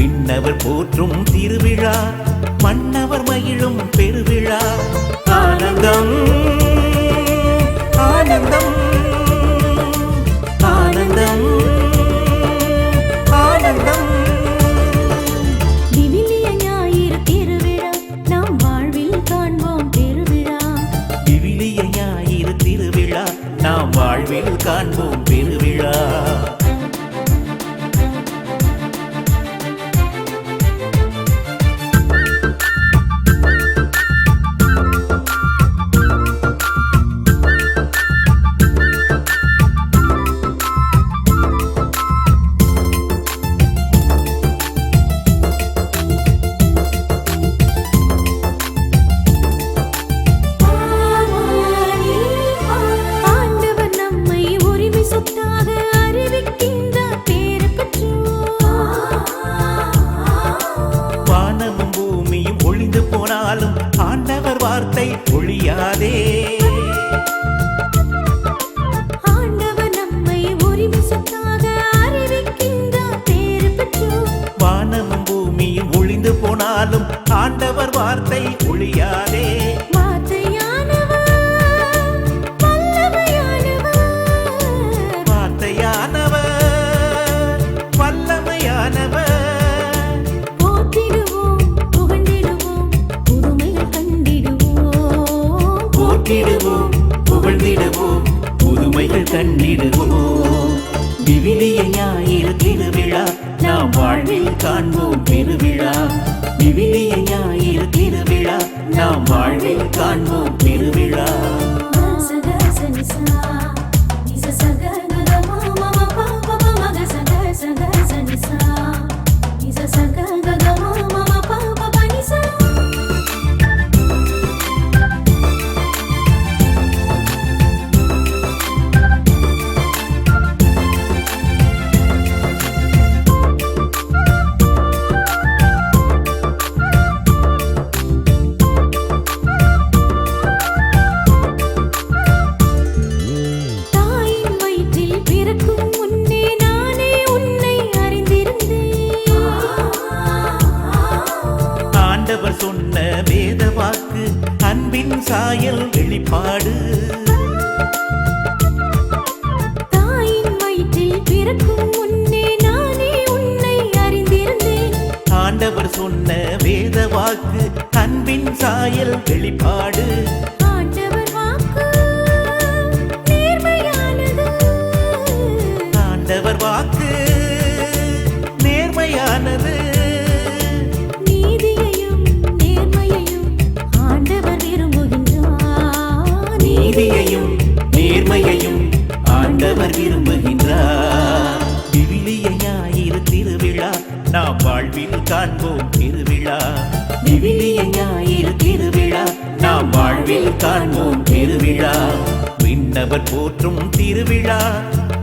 விண்ணவர் போற்றும் திருவிழா மன்னவர் மகிழும் பெருவிழா ஆனந்தம் ஆனந்தம் ஆனந்தம் ஆனந்தம். விவிலிய ஞாயிறு திருவிழா நாம் வாழ்வில் காண்போம் பெருவிழா. விவிலிய ஞாயிறு திருவிழா நாம் வாழ்வில் காண்போம் பெருவிழா. ஆண்டவர் வார்த்தை ஒழியாதே. ஆண்டவர் நம்மை உரிமை சொத்தாக அறிவிக்கின்றார் பேறு பெற்றோர். வானமும் பூமியும் ஒழிந்து போனாலும் ஆண்டவர் வார்த்தை ஒழியாதே. வார்த்தையானவர் வல்லமையானவர், வார்த்தையானவர் வல்லமையானவர். போற்றிடுவோம் புகழ்ந்திடுவோம் புதுமைகள் கண்டிடுவோம். விவிலிய ஞாயிறு திருவிழா நாம் வாழ்வில் காண்போம் பெருவிழா. விவிலிய ஞாயிறு திருவிழா நாம் வாழ்வில் காண்போம் பெருவிழா. ஆண்டவர் சொன்ன வேத வாக்கு அன்பின் சாயல் வெளிப்பாடு. தாயின் வயிற்றில் பிறக்கும் முன்னே நானே உன்னை அறிந்திருந்தேன். ஆண்டவர் சொன்ன வேத வாக்கு அன்பின் சாயல் வெளிப்பாடு. ஆண்டவர் வாக்கு நேர்மையானது, ஆண்டவர் வாக்கு நேர்மையானது. நீதியையும் நேர்மையையும் ஆண்டவர் விரும்புகின்றார். விவிலிய ஞாயிறு திருவிழா நாம் வாழ்வில் காண்போம் பெருவிழா. விவிலிய ஞாயிறு திருவிழா நாம் வாழ்வில் காண்போம் பெருவிழா. விண்ணவர் போற்றும் திருவிழா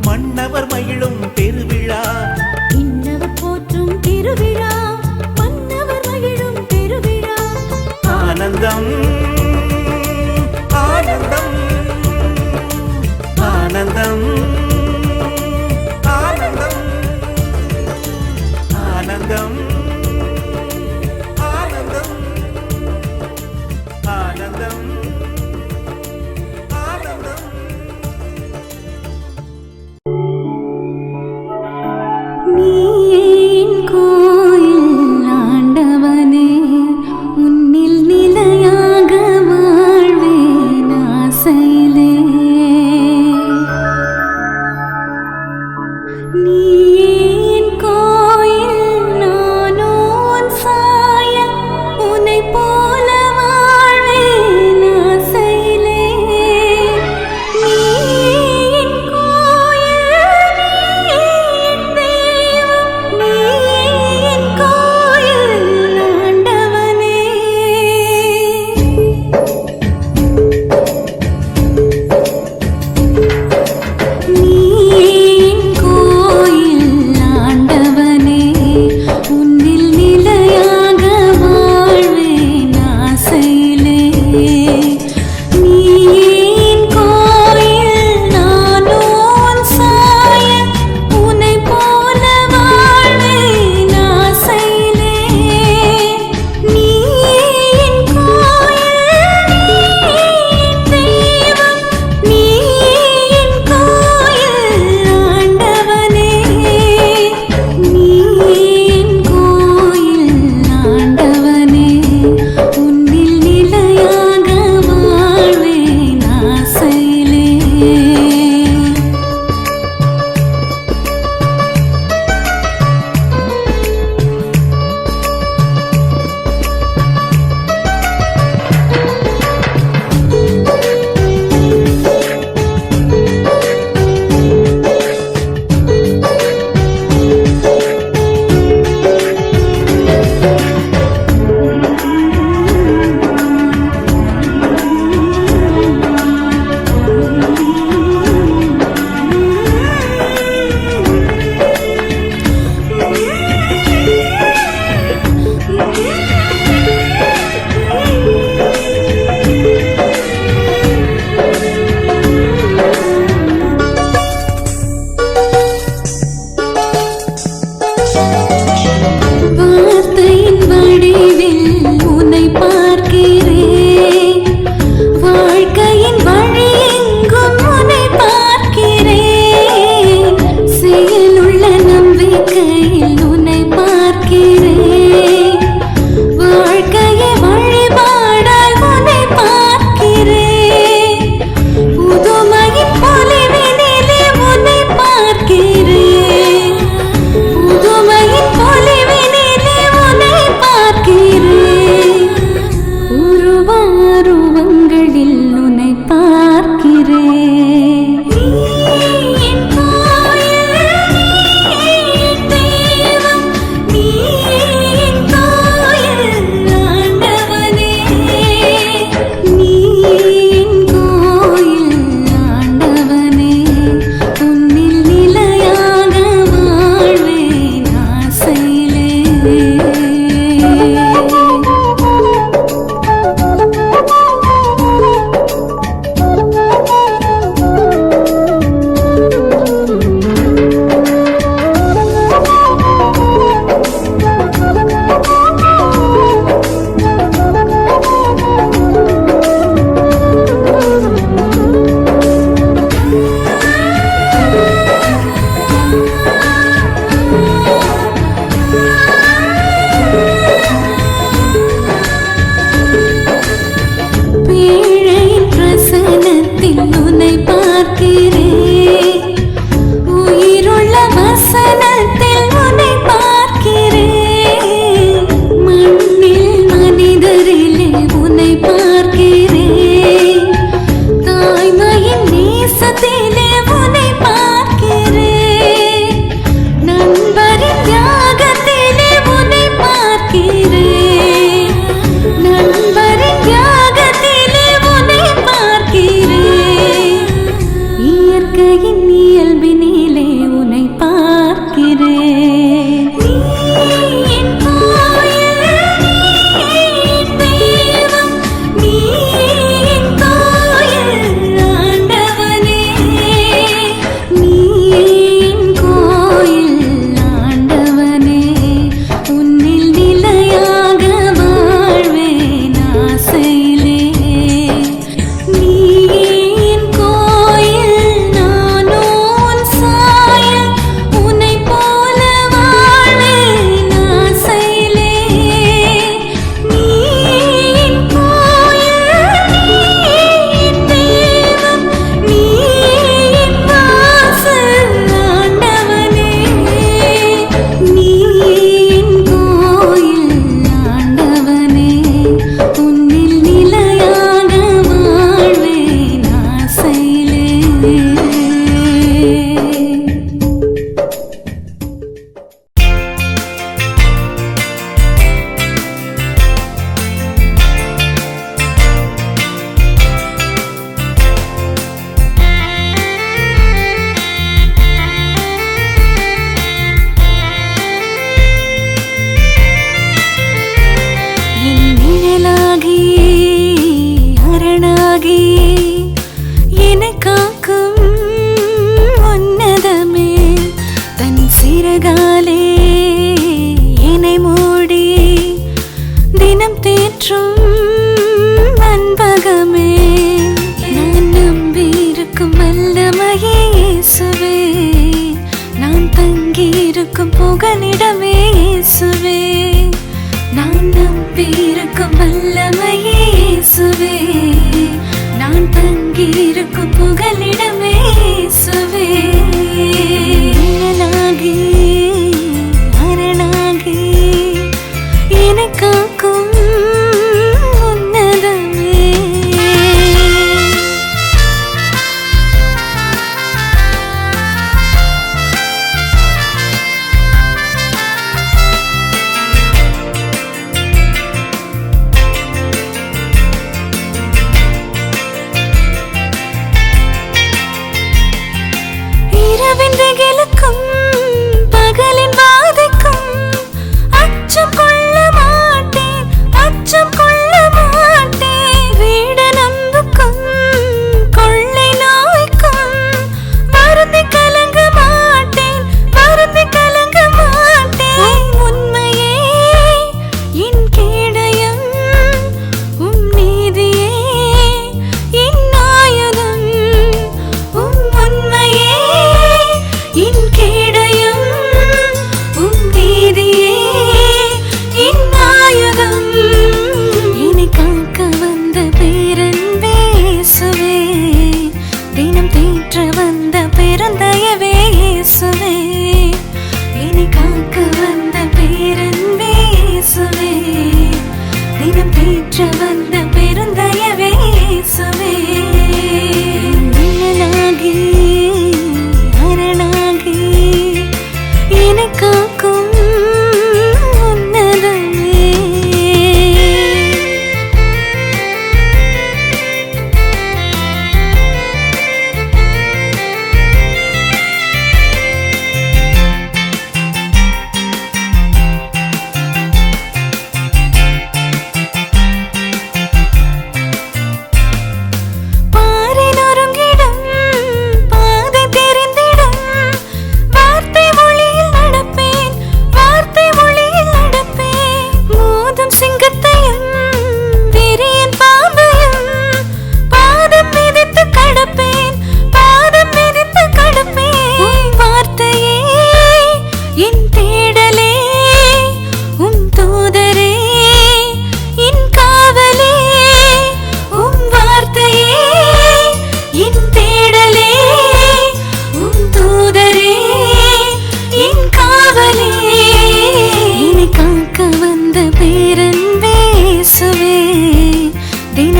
மன்னவர் மகிழும் பெருவிழா. விண்ணவர் போற்றும் திருவிழா மன்னவர் மகிழும் பெருவிழா. ஆனந்தம் ஆனந்தம் ஆனந்தம் ஆனந்தம் ஆனந்தம் ஆனந்தம் ஆனந்தம் ஆனந்தம். நீயின் கோயில் ஆண்டவனே, உன்னில் நிலையாக வாழ்வேன் ஆசையிலே.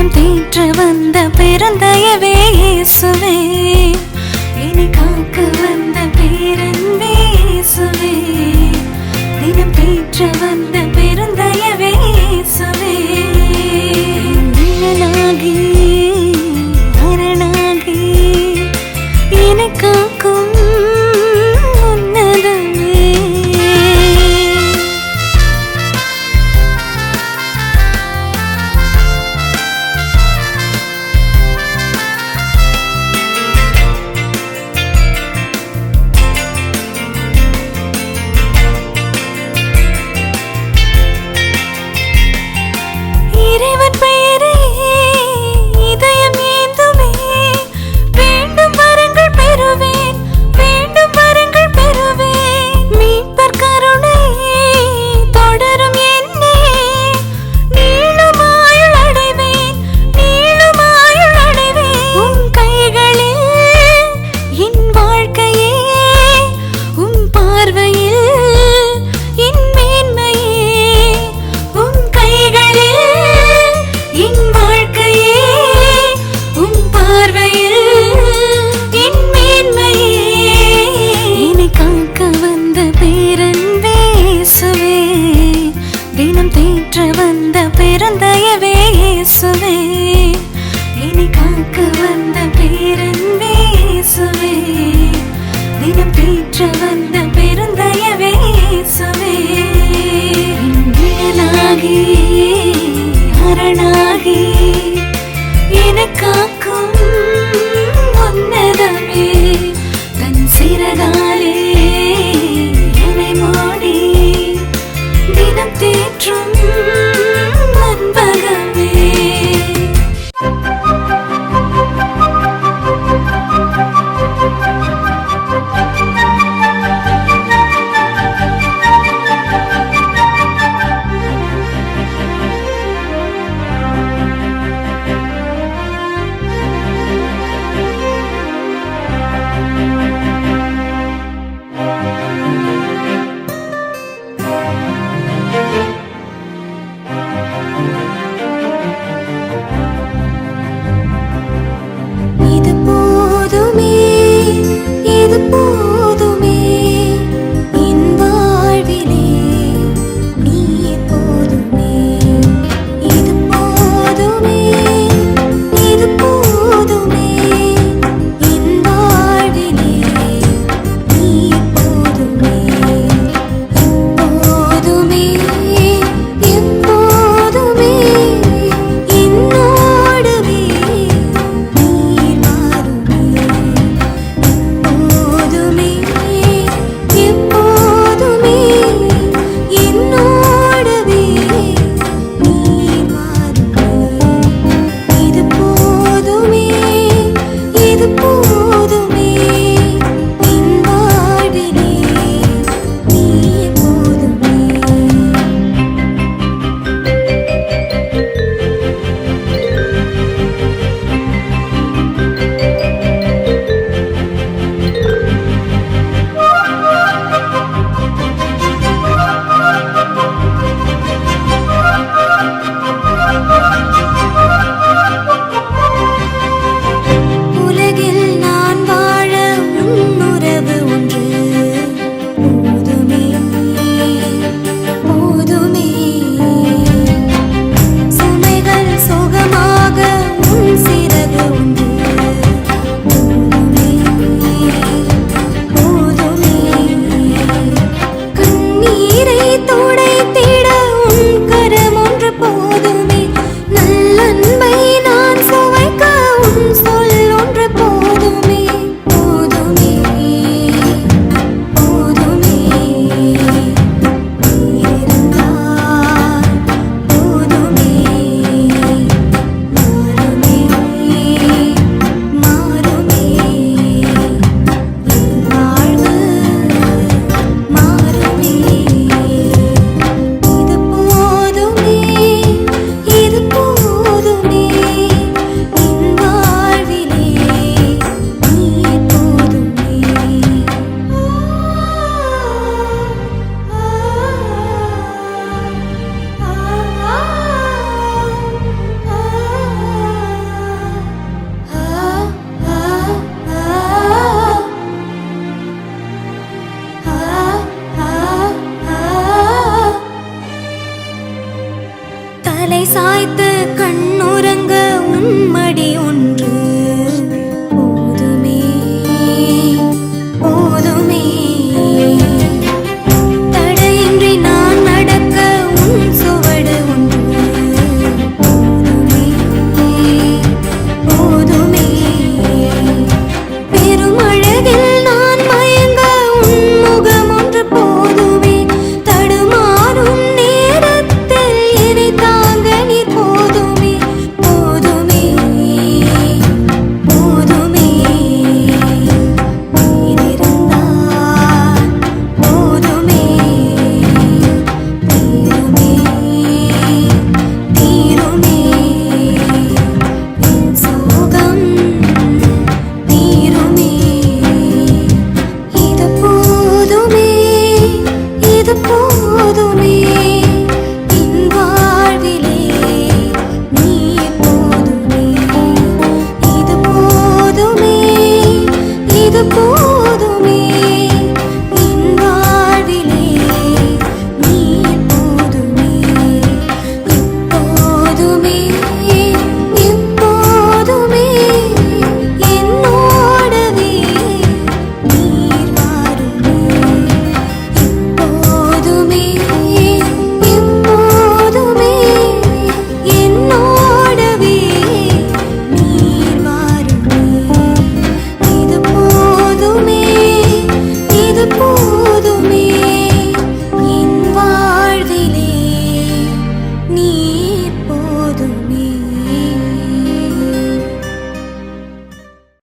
தினம் தேற்ற வந்த பெருந்தயவே இயேசுவே என்னை காக்க வந்த பேரன்பே இயேசுவே தினம் தேற்ற வந்த பெருந்தயவே இயேசுவே நிழலாகி